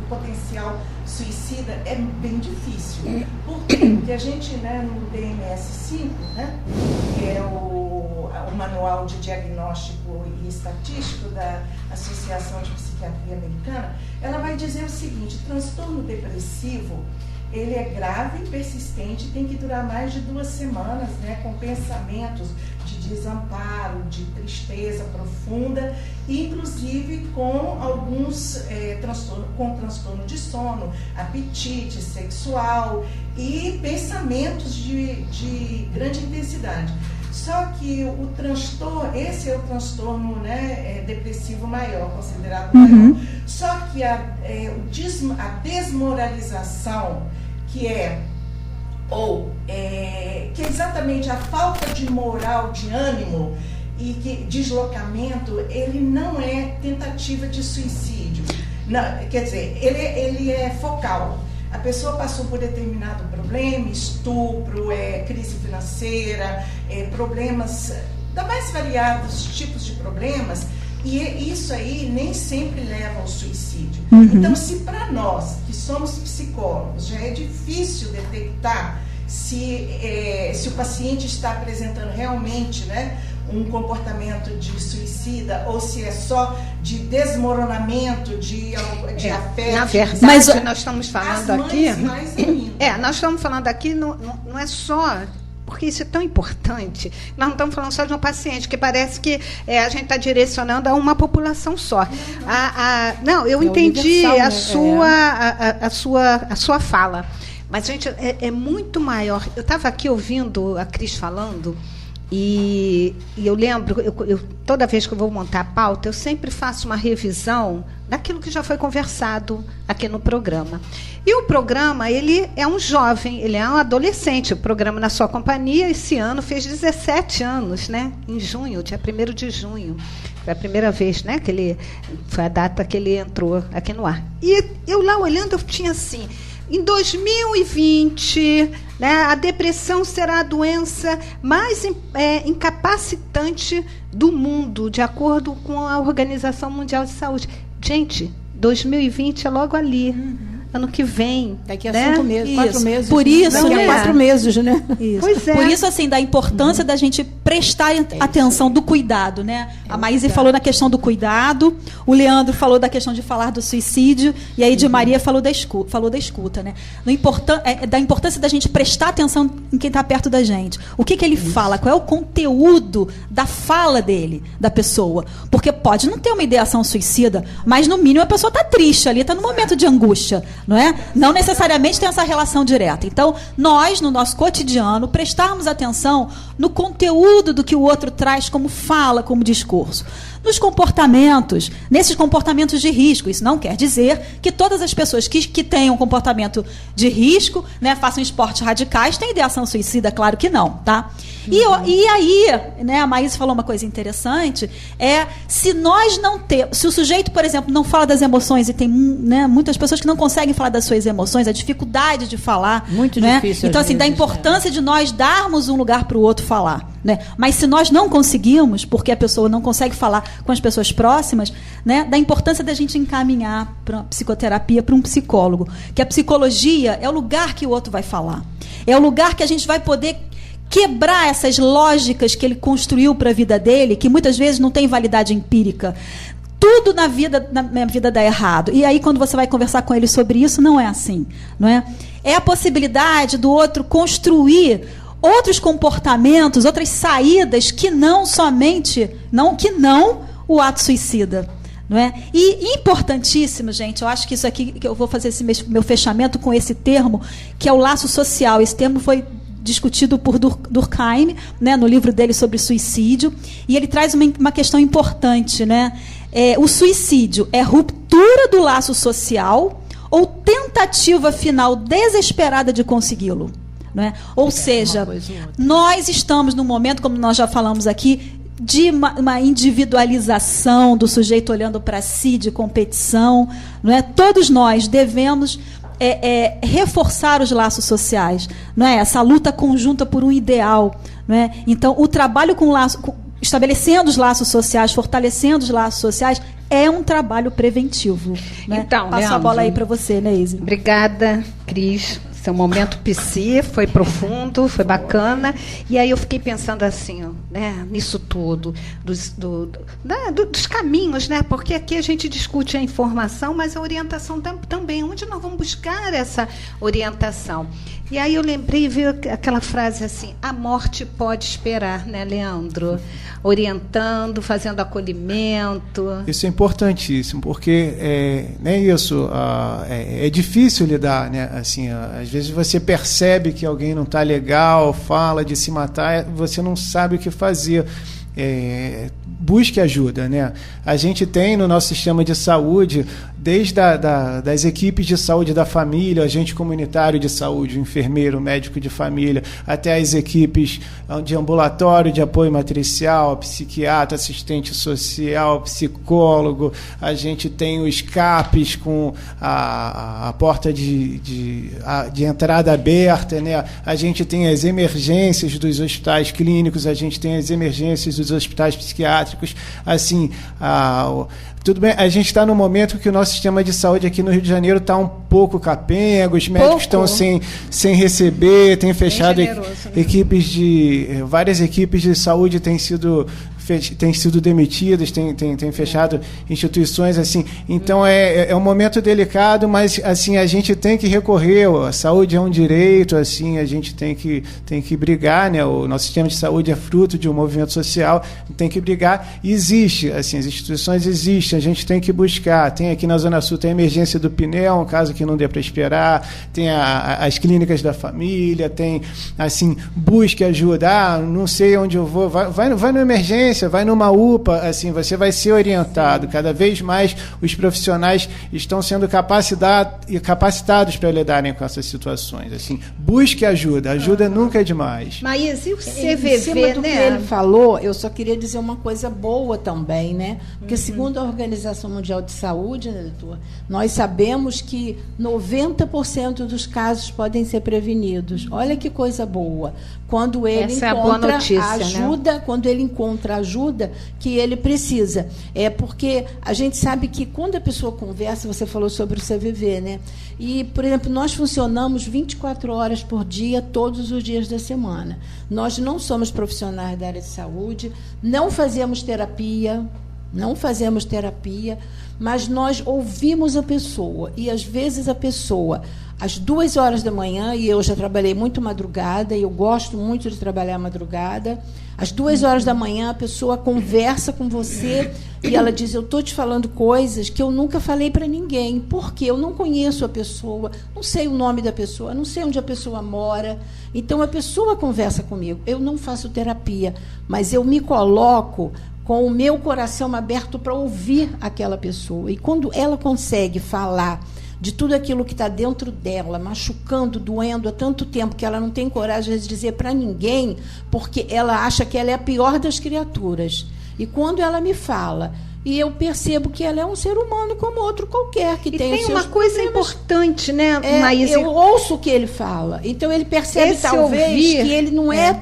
Speaker 5: potencial suicida é bem difícil. Por quê? Porque a gente, no DMS-5, que é o Manual de Diagnóstico e Estatístico da Associação de Psiquiatria Americana, ela vai dizer o seguinte: transtorno depressivo, ele é grave e persistente, tem que durar mais de 2 semanas, com pensamentos de desamparo, de tristeza profunda, inclusive com alguns transtorno de sono, apetite sexual e pensamentos de grande intensidade. Só que o transtorno, esse é o transtorno depressivo maior, considerado maior. Só que a desmoralização, que é exatamente a falta de moral, de ânimo e deslocamento, ele não é tentativa de suicídio. Não, quer dizer, ele é focal. A pessoa passou por determinado problema, estupro, crise financeira, problemas, da mais variados tipos de problemas, e isso aí nem sempre leva ao suicídio. Então, se para nós, que somos psicólogos, já é difícil detectar se o paciente está apresentando realmente um comportamento de suicida ou se é só de desmoronamento, de afeto.
Speaker 2: Na verdade, nós estamos falando aqui... nós estamos falando aqui, não é só... Porque isso é tão importante. Nós não estamos falando só de um paciente, que parece que a gente está direcionando a uma população só. Não, eu entendi a sua fala. Mas, gente, é muito maior. Eu estava aqui ouvindo a Cris falando, e eu lembro, toda vez que eu vou montar a pauta, eu sempre faço uma revisão daquilo que já foi conversado aqui no programa. E o programa, ele é um jovem, ele é um adolescente. O programa Na Sua Companhia, esse ano, fez 17 anos, em junho, dia 1º de junho. Foi a primeira vez, foi a data que ele entrou aqui no ar. E eu lá olhando, eu tinha assim... Em 2020, a depressão será a doença mais incapacitante do mundo, de acordo com a Organização Mundial de Saúde. Gente, 2020 é logo ali. Ano que vem.
Speaker 3: Daqui a 5 meses, 4 meses.
Speaker 6: Por isso,
Speaker 3: daqui a 4 meses, né?
Speaker 6: Isso.
Speaker 2: Pois é.
Speaker 6: Por isso, assim, da importância da gente prestar atenção do cuidado, A Maíse falou na questão do cuidado, o Leandro falou da questão de falar do suicídio, e a Edi Maria falou da escuta, da importância da gente prestar atenção em quem está perto da gente. O que ele fala? Qual é o conteúdo da fala dele, da pessoa? Porque pode não ter uma ideação suicida, mas, no mínimo, a pessoa está triste ali, está num momento de angústia. Não necessariamente tem essa relação direta. Então, nós, no nosso cotidiano, prestarmos atenção no conteúdo do que o outro traz como fala, como discurso. Nos comportamentos, nesses comportamentos de risco. Isso não quer dizer que todas as pessoas que tenham comportamento de risco, façam esportes radicais, têm ideação suicida, claro que não, tá? E aí, a Maíse falou uma coisa interessante, se nós não temos, se o sujeito, por exemplo, não fala das emoções, e tem muitas pessoas que não conseguem falar das suas emoções, a dificuldade de falar.
Speaker 3: Muito difícil.
Speaker 6: Então, assim, da importância de nós darmos um lugar para o outro falar. Mas se nós não conseguimos, porque a pessoa não consegue falar com as pessoas próximas, da importância da gente encaminhar para uma psicoterapia, para um psicólogo. Que a psicologia é o lugar que o outro vai falar. É o lugar que a gente vai poder quebrar essas lógicas que ele construiu para a vida dele, que muitas vezes não tem validade empírica. Tudo na minha vida dá errado. E aí, quando você vai conversar com ele sobre isso, não é assim. É a possibilidade do outro construir outros comportamentos, outras saídas que não o ato suicida. E importantíssimo, gente, eu acho que isso aqui, que eu vou fazer esse meu fechamento com esse termo, que é o laço social. Esse termo foi discutido por Durkheim, né, no livro dele sobre suicídio, e ele traz uma questão importante, né? O suicídio é ruptura do laço social ou tentativa final desesperada de consegui-lo? Né? Ou seja, nós estamos num momento, como nós já falamos aqui, de uma individualização do sujeito olhando para si, de competição. Não é? Todos nós devemos reforçar os laços sociais, não é? Essa luta conjunta por um ideal. Não é? Então, o trabalho estabelecendo os laços sociais, fortalecendo os laços sociais, é um trabalho preventivo. Né?
Speaker 2: Então,
Speaker 6: passo
Speaker 2: Leandro,
Speaker 6: a bola aí para você, Neise.
Speaker 2: Obrigada, Cris. Seu momento psi foi profundo, foi bacana. E aí eu fiquei pensando assim, né, nisso tudo, dos caminhos, né? Porque aqui a gente discute a informação, mas a orientação também. Onde nós vamos buscar essa orientação? E aí eu lembrei, veio aquela frase assim: a morte pode esperar, né, Leandro? Orientando, fazendo acolhimento.
Speaker 4: Isso é importantíssimo, porque é difícil lidar, né? Assim, às vezes você percebe que alguém não está legal, fala de se matar, você não sabe o que fazer. Busque ajuda, né? A gente tem no nosso sistema de saúde, desde das equipes de saúde da família, agente comunitário de saúde, o enfermeiro, o médico de família, até as equipes de ambulatório de apoio matricial, psiquiatra, assistente social, psicólogo. A gente tem os CAPs com a porta de entrada aberta, né? A gente tem as emergências dos hospitais clínicos, a gente tem as emergências dos hospitais psiquiátricos. Assim, tudo bem, a gente está no momento que o nosso sistema de saúde aqui no Rio de Janeiro está um pouco capenga, os médicos estão sem receber, tem fechado várias equipes de saúde têm sido demitidas, tem fechado instituições, assim. Então é um momento delicado, mas assim a gente tem que recorrer. A saúde é um direito, assim, a gente tem que brigar, né? O nosso sistema de saúde é fruto de um movimento social, tem que brigar. E existe, assim, as instituições existem, a gente tem que buscar. Tem aqui na Zona Sul, tem a emergência do pneu, um caso que não dê para esperar, tem as clínicas da família, tem, assim, busque ajuda. Não sei onde eu vou, vai na emergência, vai numa UPA, assim, você vai ser orientado. Cada vez mais os profissionais estão sendo capacitados para lidarem com essas situações. Assim, busque ajuda nunca é demais.
Speaker 2: Mas e o CVV,
Speaker 3: em cima do
Speaker 2: né?
Speaker 3: que ele falou, eu só queria dizer uma coisa boa também, né? Porque segundo a Organização Mundial de Saúde, né, doutor, nós sabemos que 90% dos casos podem ser prevenidos. Olha que coisa boa. Quando ele encontra ajuda, né? Quando ele encontra ajuda que ele precisa. É porque a gente sabe que quando a pessoa conversa, você falou sobre o CVV, né? E, por exemplo, nós funcionamos 24 horas por dia, todos os dias da semana. Nós não somos profissionais da área de saúde, não fazemos terapia, mas nós ouvimos a pessoa. E, às vezes, a pessoa, às 2 horas da manhã, e eu já trabalhei muito madrugada, e eu gosto muito de trabalhar madrugada, às 2 horas da manhã, a pessoa conversa com você e ela diz: eu estou te falando coisas que eu nunca falei para ninguém, porque eu não conheço a pessoa, não sei o nome da pessoa, não sei onde a pessoa mora. Então, a pessoa conversa comigo. Eu não faço terapia, mas eu me coloco com o meu coração aberto para ouvir aquela pessoa. E quando ela consegue falar de tudo aquilo que está dentro dela, machucando, doendo há tanto tempo, que ela não tem coragem de dizer para ninguém, porque ela acha que ela é a pior das criaturas. E quando ela me fala, e eu percebo que ela é um ser humano como outro qualquer, que tem os seus
Speaker 2: uma coisa
Speaker 3: problemas.
Speaker 2: Importante, né, Maísa?
Speaker 3: Eu ouço o que ele fala. Então, ele percebe, talvez, que ele não é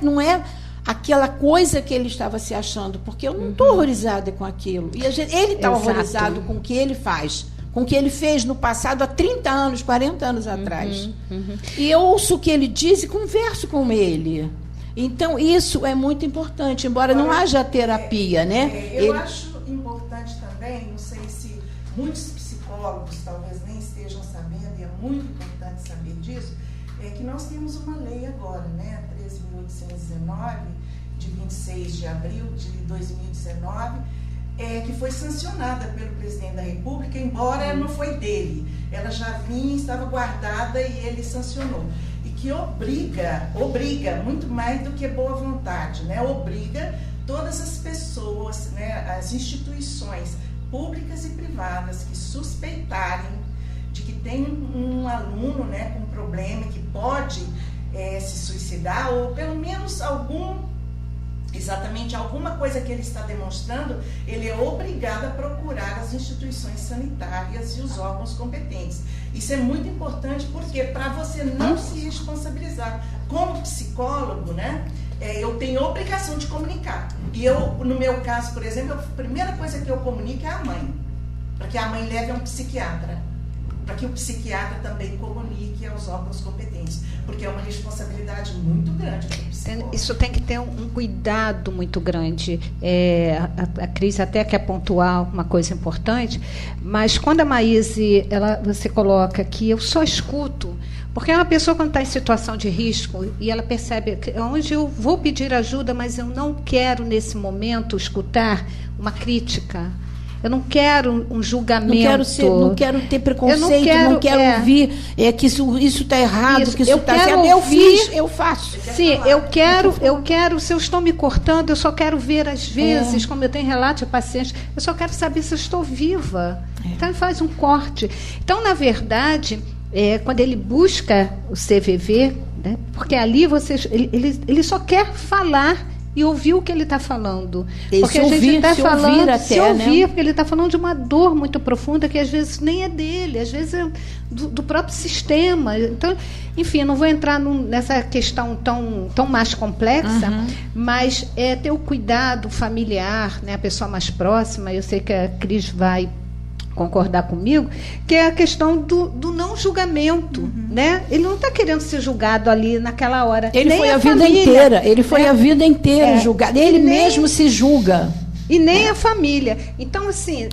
Speaker 3: aquela coisa que ele estava se achando, porque eu não estou horrorizada com aquilo. E ele está horrorizado com o que ele faz, com o que ele fez no passado, há 30 anos, 40 anos atrás. E eu ouço o que ele diz e converso com ele. Então, isso é muito importante, embora não haja terapia, né?
Speaker 5: Eu acho importante também, não sei se muitos psicólogos talvez nem estejam sabendo, e é muito importante saber disso, é que nós temos uma lei agora, né? 13.819, de 26 de abril de 2019, que foi sancionada pelo presidente da República, embora não foi dele. Ela já vinha, estava guardada e ele sancionou. E que obriga muito mais do que boa vontade, né? Obriga todas as pessoas, né, as instituições públicas e privadas que suspeitarem de que tem um aluno, né, com problema que pode se suicidar, ou pelo menos exatamente alguma coisa que ele está demonstrando, ele é obrigado a procurar as instituições sanitárias e os órgãos competentes. Isso é muito importante, porque para você não se responsabilizar. Como psicólogo, né, eu tenho obrigação de comunicar. E eu, no meu caso, por exemplo, a primeira coisa que eu comunico é a mãe, para que a mãe leve a um psiquiatra, para que o psiquiatra também comunique aos órgãos competentes, porque é uma responsabilidade muito grande do psicólogo.
Speaker 2: Isso tem que ter um cuidado muito grande. A Cris até quer pontuar uma coisa importante, mas quando a Maíse, você coloca aqui, eu só escuto, porque é uma pessoa quando está em situação de risco e ela percebe que onde eu vou pedir ajuda, mas eu não quero nesse momento escutar uma crítica. Eu não quero um julgamento.
Speaker 3: Não quero ter preconceito, não quero ouvir que isso está errado, que isso está certo. Eu faço.
Speaker 2: Sim, eu quero, se eu estou me cortando, eu só quero ver às vezes, como eu tenho relato de pacientes, eu só quero saber se eu estou viva. Então, ele faz um corte. Então, na verdade, quando ele busca o CVV, né, porque ali ele só quer falar e ouvir o que ele está falando. Porque a gente está falando, se ouvir, porque ele está falando de uma dor muito profunda que às vezes nem é dele, às vezes é do próprio sistema. Então, enfim, não vou entrar nessa questão tão mais complexa, mas ter o cuidado familiar, né, a pessoa mais próxima. Eu sei que a Cris vai concordar comigo, que é a questão do não julgamento, né? Ele não está querendo ser julgado ali naquela hora.
Speaker 3: Ele foi a vida inteira julgado. Ele mesmo se julga.
Speaker 2: E nem a família. Então, assim,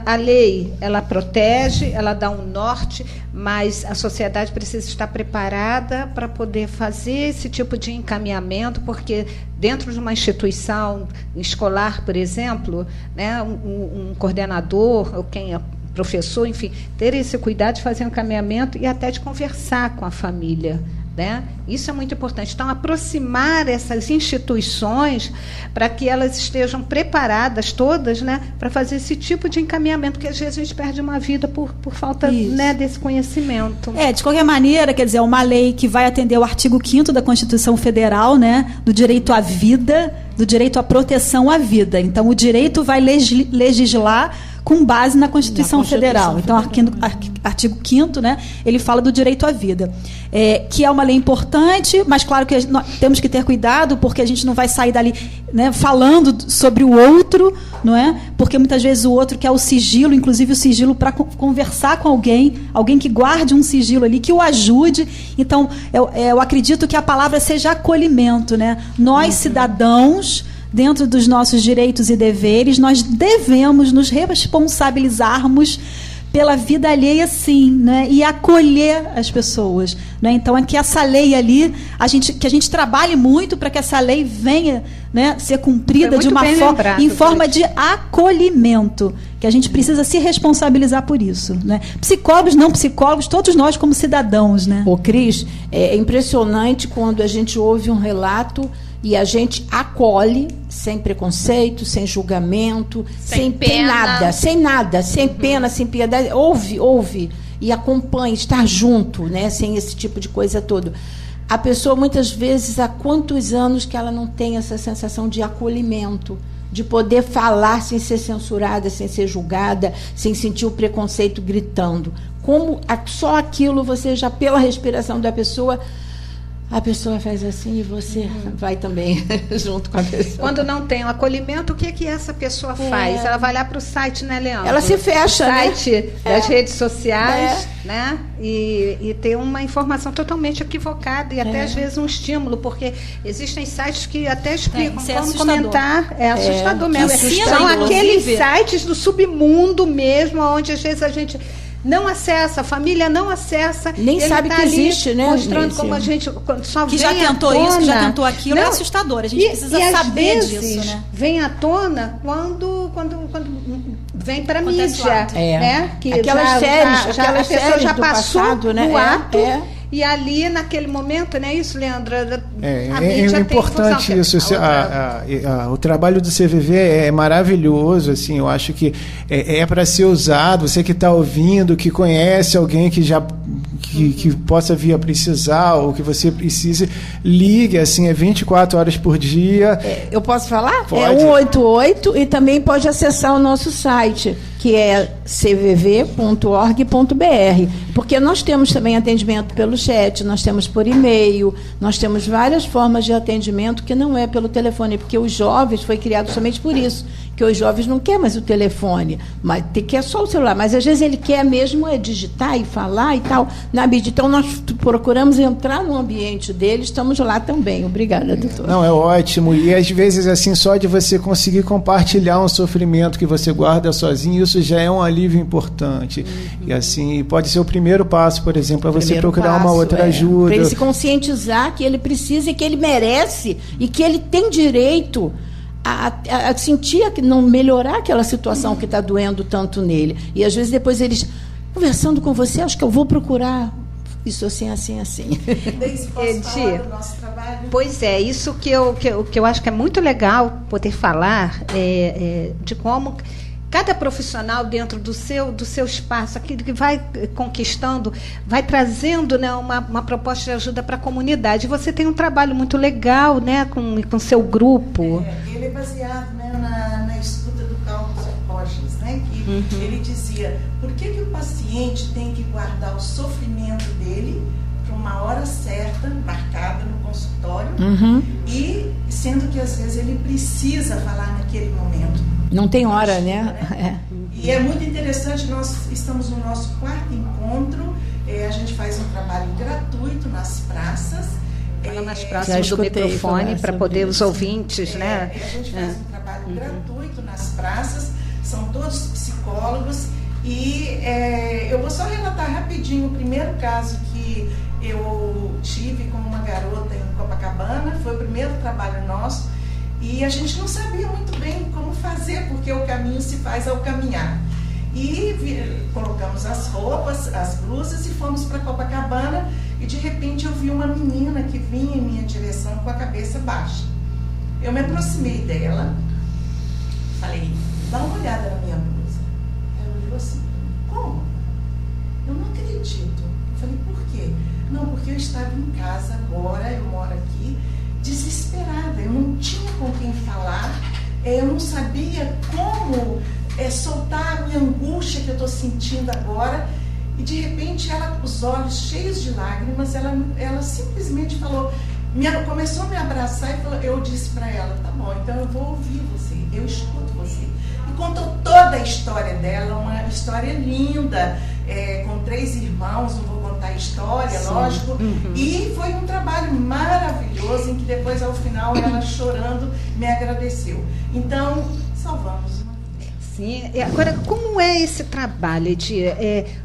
Speaker 2: a lei, ela protege, ela dá um norte, mas a sociedade precisa estar preparada para poder fazer esse tipo de encaminhamento, porque dentro de uma instituição escolar, por exemplo, né, um coordenador, ou quem é professor, enfim, ter esse cuidado de fazer um encaminhamento e até de conversar com a família. Né? Isso é muito importante. Então, aproximar essas instituições para que elas estejam preparadas todas, né, para fazer esse tipo de encaminhamento, porque às vezes a gente perde uma vida por falta, né, desse conhecimento.
Speaker 6: De qualquer maneira, quer dizer, é uma lei que vai atender o artigo 5º da Constituição Federal, né, do direito à vida, do direito à proteção à vida. Então, o direito vai legislar com base na Constituição Federal. Então, artigo 5º, né, ele fala do direito à vida, que é uma lei importante, mas claro que nós temos que ter cuidado, porque a gente não vai sair dali, né, falando sobre o outro, não é? Porque muitas vezes o outro quer o sigilo, inclusive o sigilo para conversar com alguém que guarde um sigilo ali, que o ajude. Então, eu acredito que a palavra seja acolhimento, né? Nós, cidadãos, dentro dos nossos direitos e deveres, nós devemos nos responsabilizarmos pela vida alheia, sim, né? E acolher as pessoas, né? Então, é que essa lei ali, que a gente trabalhe muito para que essa lei venha, né, ser cumprida de uma forma de acolhimento, que a gente precisa se responsabilizar por isso, né? Psicólogos, não psicólogos, todos nós como cidadãos, né?
Speaker 3: Cris, é impressionante quando a gente ouve um relato e a gente acolhe sem preconceito, sem julgamento, sem pena. Sem pena, sem piedade. Ouve e acompanha, estar junto, né? Sem esse tipo de coisa toda. A pessoa, muitas vezes, há quantos anos que ela não tem essa sensação de acolhimento, de poder falar sem ser censurada, sem ser julgada, sem sentir o preconceito gritando. Como só aquilo, você já, pela respiração da pessoa, a pessoa faz assim e você vai também junto com a pessoa.
Speaker 2: Quando não tem o acolhimento, o que essa pessoa faz? Ela vai lá para o site, né, Leandro?
Speaker 3: Ela se fecha,
Speaker 2: o site das redes sociais, né? E tem uma informação totalmente equivocada e até às vezes um estímulo, porque existem sites que até explicam como comentar. É assustador mesmo. São aqueles sites do submundo mesmo, onde às vezes a gente não acessa, a família não acessa.
Speaker 3: Nem sabe que existe, né?
Speaker 2: Mostrando como a gente só
Speaker 6: que já tentou isso, que já tentou aquilo, é assustador. A gente precisa saber disso, né?
Speaker 2: Vem à tona quando vem para a mídia, né? Que
Speaker 3: aquelas séries
Speaker 2: a pessoa já passou do ato e ali, naquele momento, não é isso, Leandra?
Speaker 4: É importante isso. O trabalho do CVV é maravilhoso, assim, eu acho que é para ser usado. Você que está ouvindo, que conhece alguém que já que possa vir a precisar, ou que você precise, ligue, assim, 24 horas por dia.
Speaker 3: Eu posso falar?
Speaker 4: Pode.
Speaker 3: É 188, e também pode acessar o nosso site, que é cvv.org.br, porque nós temos também atendimento pelo chat, nós temos por e-mail, nós temos várias formas de atendimento que não é pelo telefone, porque os jovens, foi criado somente por isso, que os jovens não querem mais o telefone, mas quer só o celular, mas às vezes ele quer mesmo digitar e falar e tal, na mídia. Então nós procuramos entrar no ambiente dele, estamos lá também. Obrigada, doutor.
Speaker 4: Não, é ótimo, e às vezes, assim, só de você conseguir compartilhar um sofrimento que você guarda sozinho, isso já é um alívio importante. E assim, pode ser o primeiro passo, por exemplo, para você procurar uma outra ajuda.
Speaker 3: Para ele se conscientizar que ele precisa e que ele merece e que ele tem direito a sentir, não melhorar aquela situação que está doendo tanto nele. E às vezes depois eles, conversando com você, acho que eu vou procurar isso assim.
Speaker 5: Posso falar do nosso trabalho?
Speaker 2: Pois é, isso que eu acho que é muito legal poder falar de como cada profissional dentro do seu espaço, aquilo que vai conquistando, vai trazendo, né, uma proposta de ajuda para a comunidade. Você tem um trabalho muito legal, né, com seu grupo.
Speaker 5: Ele é baseado, né, na escuta do Carlos Rochas, né, que ele dizia, por que o paciente tem que guardar o sofrimento dele para uma hora certa, marcada no consultório, e sendo que às vezes ele precisa falar naquele momento.
Speaker 3: Não tem hora, né?
Speaker 5: E é muito interessante, nós estamos no nosso 4º encontro, a gente faz um trabalho gratuito nas praças.
Speaker 2: Fala mais próximo do microfone para poder os ouvintes, né?
Speaker 5: A gente faz um trabalho gratuito nas praças, são todos psicólogos, e eu vou só relatar rapidinho o primeiro caso que eu tive com uma garota em Copacabana, foi o primeiro trabalho nosso, e a gente não sabia muito bem como fazer, porque o caminho se faz ao caminhar. E colocamos as roupas, as blusas, e fomos para Copacabana, e de repente eu vi uma menina que vinha em minha direção com a cabeça baixa. Eu me aproximei dela, falei, dá uma olhada na minha blusa. Ela olhou assim, como? Eu não acredito. Eu falei, por quê? Não, porque eu estava em casa agora, eu moro aqui, desesperada, eu não tinha com quem falar, eu não sabia como soltar a minha angústia que eu estou sentindo agora, e de repente ela, os olhos cheios de lágrimas, ela simplesmente falou, começou a me abraçar e falou, eu disse para ela, tá bom, então eu vou ouvir você, eu escuto você. E contou toda a história dela, uma história linda, com 3 irmãos, não vou contar a história, sim, lógico, e foi um trabalho maravilhoso, em que depois, ao final, ela chorando, me agradeceu. Então, salvamos.
Speaker 2: Sim. Agora, como é esse trabalho, Edir?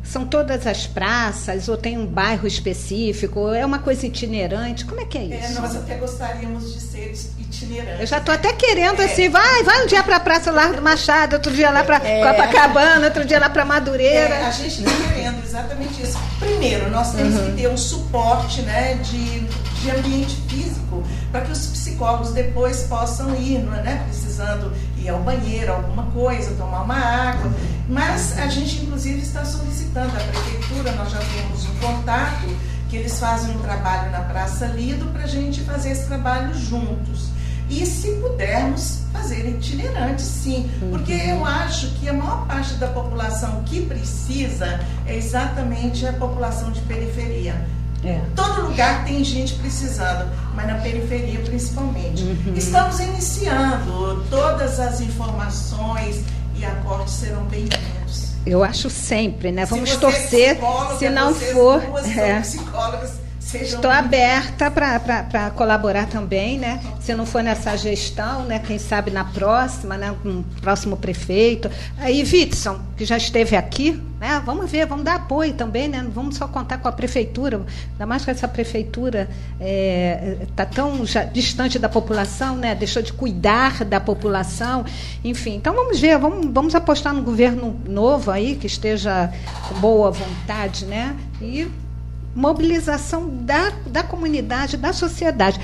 Speaker 2: São todas as praças, ou tem um bairro específico, é uma coisa itinerante? Como é que é isso?
Speaker 5: Nós até gostaríamos de ser itinerantes.
Speaker 2: Eu já estou até querendo, assim, vai um dia para a Praça Largo do Machado, outro dia lá para Copacabana, outro dia lá para Madureira.
Speaker 5: A gente está querendo exatamente isso. Primeiro, nós temos que ter um suporte, né, de ambiente físico, para que os psicólogos depois possam ir, né, precisando ir ao banheiro, alguma coisa, tomar uma água. Mas a gente, inclusive, está solicitando à prefeitura, nós já temos um contato, que eles fazem um trabalho na Praça Lido para a gente fazer esse trabalho juntos. E se pudermos fazer itinerante, sim, porque eu acho que a maior parte da população que precisa é exatamente a população de periferia. Todo lugar tem gente precisando, mas na periferia principalmente. Estamos iniciando, todas as informações e acordes serão bem-vindos.
Speaker 2: Eu acho sempre, né? Vamos torcer, se não for... Estou aberta para colaborar também, né? Se não for nessa gestão, né? Quem sabe na próxima, né? Com o próximo prefeito. Aí, Witson, que já esteve aqui, né? Vamos ver, vamos dar apoio também, né? Não vamos só contar com a prefeitura, ainda mais que essa prefeitura está tão já distante da população, né? Deixou de cuidar da população, enfim. Então vamos ver, vamos apostar no governo novo aí, que esteja com boa vontade, né? E mobilização da comunidade, da sociedade.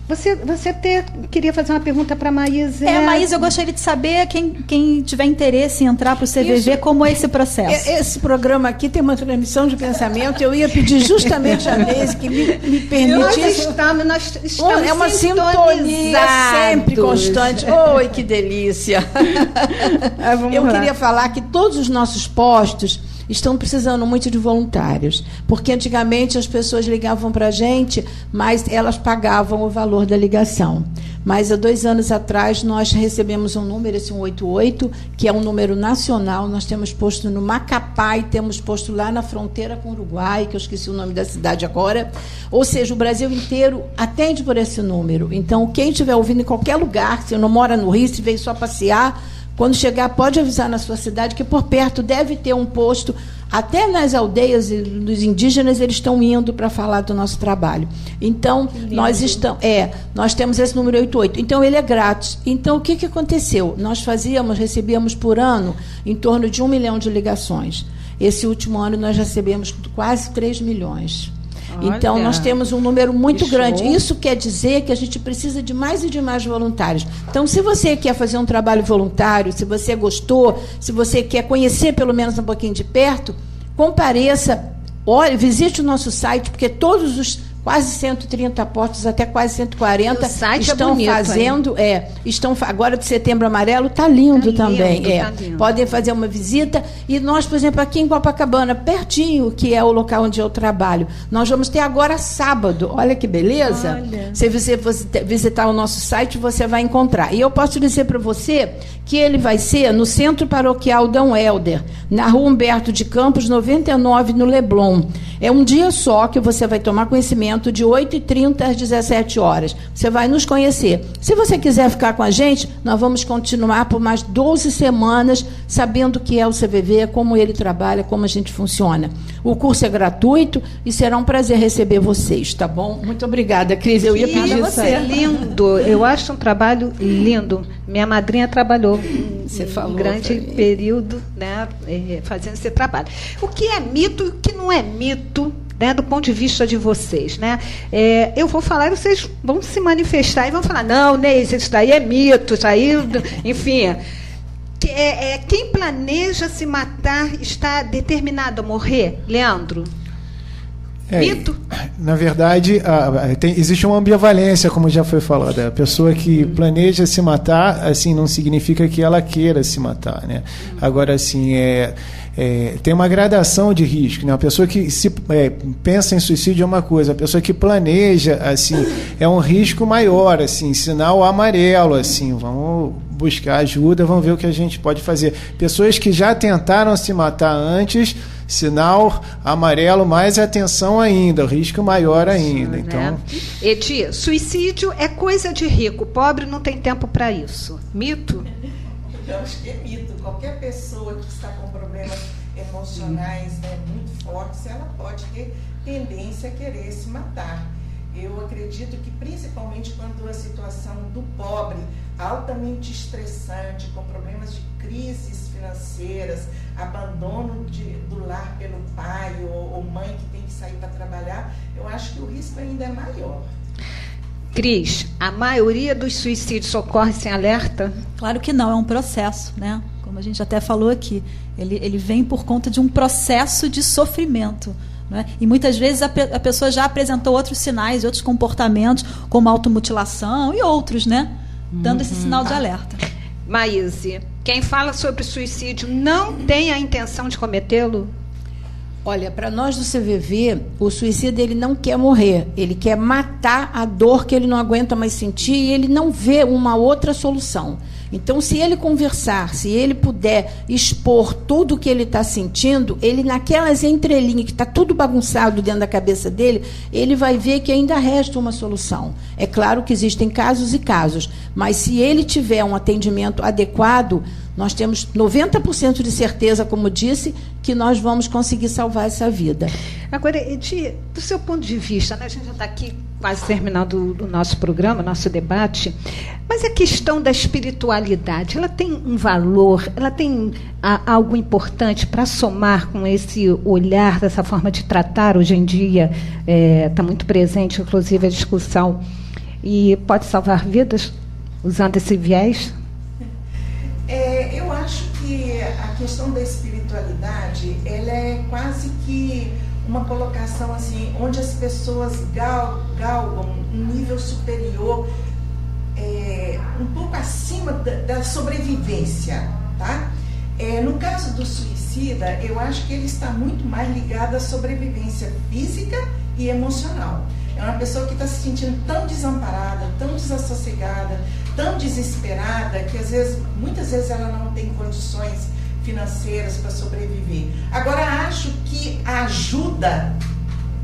Speaker 2: Você até queria fazer uma pergunta para a Maísa.
Speaker 6: Maísa, eu gostaria de saber, quem tiver interesse em entrar para o CVV, como é esse processo.
Speaker 3: Esse programa aqui tem uma transmissão de pensamento. Eu ia pedir justamente a Neise que me permitisse.
Speaker 2: Nós estamos
Speaker 3: é uma sintonia sempre constante. Oi, que delícia! Eu queria falar que todos os nossos postos estão precisando muito de voluntários, porque antigamente as pessoas ligavam para a gente, mas elas pagavam o valor da ligação. Mas há 2 anos atrás nós recebemos um número, esse 188, que é um número nacional. Nós temos posto no Macapá e temos posto lá na fronteira com o Uruguai, que eu esqueci o nome da cidade agora. Ou seja, o Brasil inteiro atende por esse número. Então, quem estiver ouvindo em qualquer lugar, se não mora no Rio, se veio só passear, quando chegar, pode avisar na sua cidade que por perto deve ter um posto. Até nas aldeias dos indígenas, eles estão indo para falar do nosso trabalho. Então, nós temos esse número 88. Então, ele é grátis. Então, o que aconteceu? Nós recebíamos por ano em torno de 1 milhão de ligações. Esse último ano, nós recebemos quase 3 milhões. Então, nós temos um número muito grande. Isso quer dizer que a gente precisa de mais e de mais voluntários. Então, se você quer fazer um trabalho voluntário, se você gostou, se você quer conhecer pelo menos um pouquinho de perto, compareça, visite o nosso site, porque todos os quase 130 postos, até quase 140, estão fazendo. Agora de Setembro Amarelo, está lindo também. Tá lindo. Podem fazer uma visita. E nós, por exemplo, aqui em Copacabana, pertinho, que é o local onde eu trabalho, nós vamos ter agora sábado. Olha que beleza. Se você visitar o nosso site, você vai encontrar. E eu posso dizer para você que ele vai ser no Centro Paroquial Dom Helder, na Rua Humberto de Campos, 99, no Leblon. É um dia só que você vai tomar conhecimento, de 8h30 às 17 horas. Você vai nos conhecer. Se você quiser ficar com a gente, nós vamos continuar por mais 12 semanas, sabendo o que é o CVV, como ele trabalha, como a gente funciona. O curso é gratuito e será um prazer receber vocês, tá bom? Muito obrigada, Cris. Eu ia pedir isso aí.
Speaker 2: Lindo. Eu acho um trabalho lindo. Minha madrinha trabalhou um grande período, né, fazendo esse trabalho. O que é mito e o que não é mito, né, do ponto de vista de vocês, né? Eu vou falar, vocês vão se manifestar e vão falar, não, Neise, isso daí é mito, isso aí, enfim. Quem planeja se matar está determinado a morrer? Leandro? Mito?
Speaker 4: Na verdade, existe uma ambivalência, como já foi falado. A pessoa que planeja se matar, assim, não significa que ela queira se matar, né? Agora, assim, tem uma gradação de risco, né? A pessoa que pensa em suicídio é uma coisa, a pessoa que planeja, assim, é um risco maior, assim, sinal amarelo, assim, vamos buscar ajuda, vamos ver o que a gente pode fazer. Pessoas que já tentaram se matar antes, sinal amarelo, mais atenção ainda, o risco maior ainda. Então,
Speaker 2: Edi, suicídio é coisa de rico, pobre não tem tempo para isso. Mito?
Speaker 5: Eu acho que é mito. Qualquer pessoa que está com problemas emocionais, né, muito fortes, ela pode ter tendência a querer se matar. Eu acredito que, principalmente quando a situação do pobre, altamente estressante, com problemas de crises financeiras, abandono do lar pelo pai ou mãe que tem que sair para trabalhar, eu acho que o risco ainda é maior.
Speaker 2: Cris, a maioria dos suicídios ocorre sem alerta?
Speaker 6: Claro que não, é um processo, né? Como a gente até falou aqui, ele vem por conta de um processo de sofrimento. Né? E muitas vezes a pessoa já apresentou outros sinais, outros comportamentos, como automutilação e outros, né? Dando esse sinal de alerta.
Speaker 2: Maíse, quem fala sobre suicídio não tem a intenção de cometê-lo?
Speaker 3: Olha, para nós do CVV, o suicida ele não quer morrer, ele quer matar a dor que ele não aguenta mais sentir e ele não vê uma outra solução. Então, se ele conversar, se ele puder expor tudo o que ele está sentindo, ele naquelas entrelinhas que está tudo bagunçado dentro da cabeça dele, ele vai ver que ainda resta uma solução. É claro que existem casos e casos, mas se ele tiver um atendimento adequado, nós temos 90% de certeza, como disse, que nós vamos conseguir salvar essa vida.
Speaker 2: Agora, Edi, do seu ponto de vista, né, a gente já está aqui quase terminando o nosso programa, nosso debate, mas a questão da espiritualidade, ela tem um valor, ela tem algo importante para somar com esse olhar, dessa forma de tratar hoje em dia, está muito presente, inclusive, a discussão, e pode salvar vidas usando esse viés?
Speaker 5: Eu acho que a questão da espiritualidade, ela é quase que uma colocação assim, onde as pessoas galgam um nível superior, um pouco acima da sobrevivência, tá? No caso do suicida, eu acho que ele está muito mais ligado à sobrevivência física e emocional. É uma pessoa que está se sentindo tão desamparada, tão desassossegada, tão desesperada, que muitas vezes ela não tem condições financeiras para sobreviver. Agora, acho que ajuda,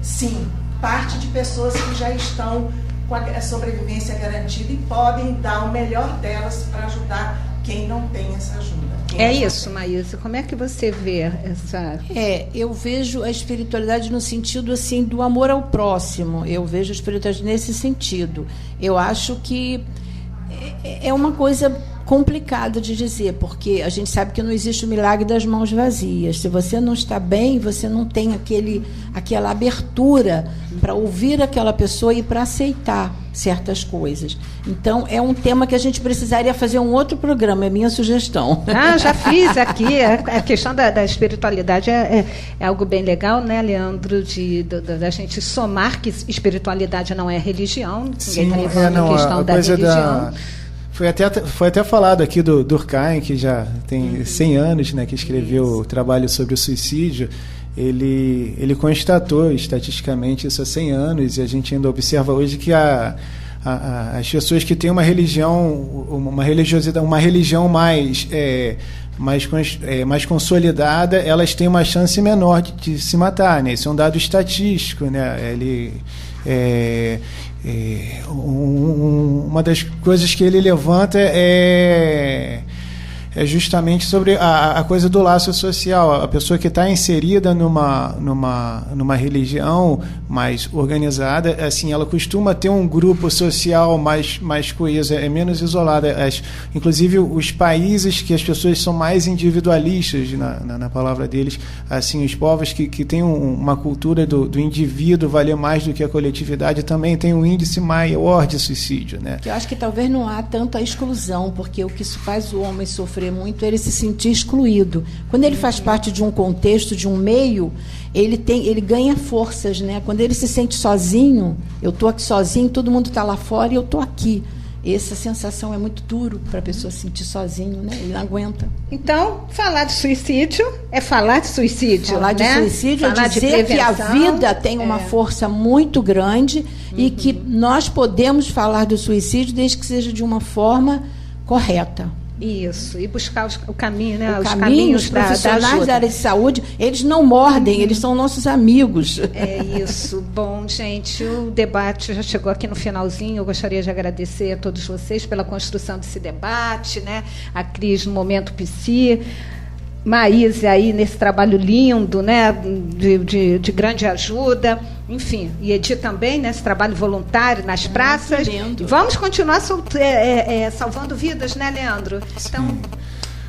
Speaker 5: sim, parte de pessoas que já estão com a sobrevivência garantida e podem dar o melhor delas para ajudar quem não tem essa ajuda.
Speaker 2: Isso, Maísa. Como é que você vê essa...
Speaker 3: Eu vejo a espiritualidade no sentido assim do amor ao próximo. Eu vejo a espiritualidade nesse sentido. Eu acho que é uma coisa complicada de dizer, porque a gente sabe que não existe o milagre das mãos vazias. Se você não está bem, você não tem aquela abertura para ouvir aquela pessoa e para aceitar certas coisas. Então, é um tema que a gente precisaria fazer um outro programa, é minha sugestão.
Speaker 2: Já fiz aqui. A questão da espiritualidade é algo bem legal, né, Leandro, da gente somar que espiritualidade não é religião. Ninguém está levando a questão da religião.
Speaker 4: Foi até falado aqui do Durkheim, que já tem 100 anos, né, que escreveu o trabalho sobre o suicídio. Ele constatou estatisticamente isso há 100 anos, e a gente ainda observa hoje que as pessoas que têm uma religião, uma religião mais consolidada, elas têm uma chance menor de se matar, né? Isso é um dado estatístico, né? Uma das coisas que ele levanta é justamente sobre a coisa do laço social. A pessoa que está inserida numa religião mais organizada, assim, ela costuma ter um grupo social mais coeso, é menos isolada. Inclusive, os países que as pessoas são mais individualistas, na palavra deles, assim, os povos que têm uma cultura do indivíduo valer mais do que a coletividade, também tem um índice maior de suicídio, né?
Speaker 3: Eu acho que talvez não há tanta exclusão, porque o que faz o homem sofrer muito é ele se sentir excluído. Quando ele faz parte de um contexto, de um meio, ele ganha forças, né? Quando ele se sente sozinho, eu estou aqui sozinho, todo mundo está lá fora e eu estou aqui. Essa sensação é muito duro para a pessoa se sentir sozinho, né? Ele não aguenta.
Speaker 2: Então, falar de suicídio é falar de suicídio.
Speaker 3: Falar de suicídio é dizer que a vida tem uma força muito grande e que nós podemos falar do suicídio desde que seja de uma forma correta.
Speaker 2: Isso, e buscar o caminho, né?
Speaker 3: Os caminhos, os profissionais da área de saúde, eles não mordem, eles são nossos amigos.
Speaker 2: É isso. Bom, gente, o debate já chegou aqui no finalzinho. Eu gostaria de agradecer a todos vocês pela construção desse debate, né? A Cris no Momento Psi, Maísa aí nesse trabalho lindo, né? De grande ajuda. Enfim, e Edi também, nesse trabalho voluntário nas praças.
Speaker 3: Lindo.
Speaker 2: Vamos continuar salvando vidas, né, Leandro? Então,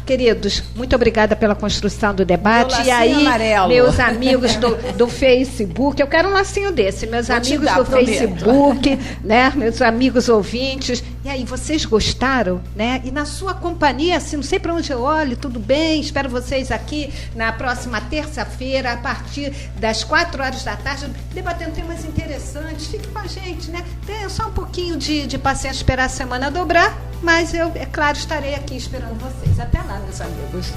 Speaker 2: queridos, muito obrigada pela construção do debate. E aí,
Speaker 3: amarelo.
Speaker 2: Meus amigos do Facebook, eu quero um lacinho desse, meus amigos do Facebook, né, meus amigos ouvintes. E aí, vocês gostaram, né? E na sua companhia, assim, não sei para onde eu olho, tudo bem? Espero vocês aqui na próxima terça-feira, a partir das 4h, debatendo temas interessantes. Fique com a gente, né? Tenha só um pouquinho de paciência, esperar a semana dobrar, mas eu, é claro, estarei aqui esperando vocês. Até lá, meus amigos.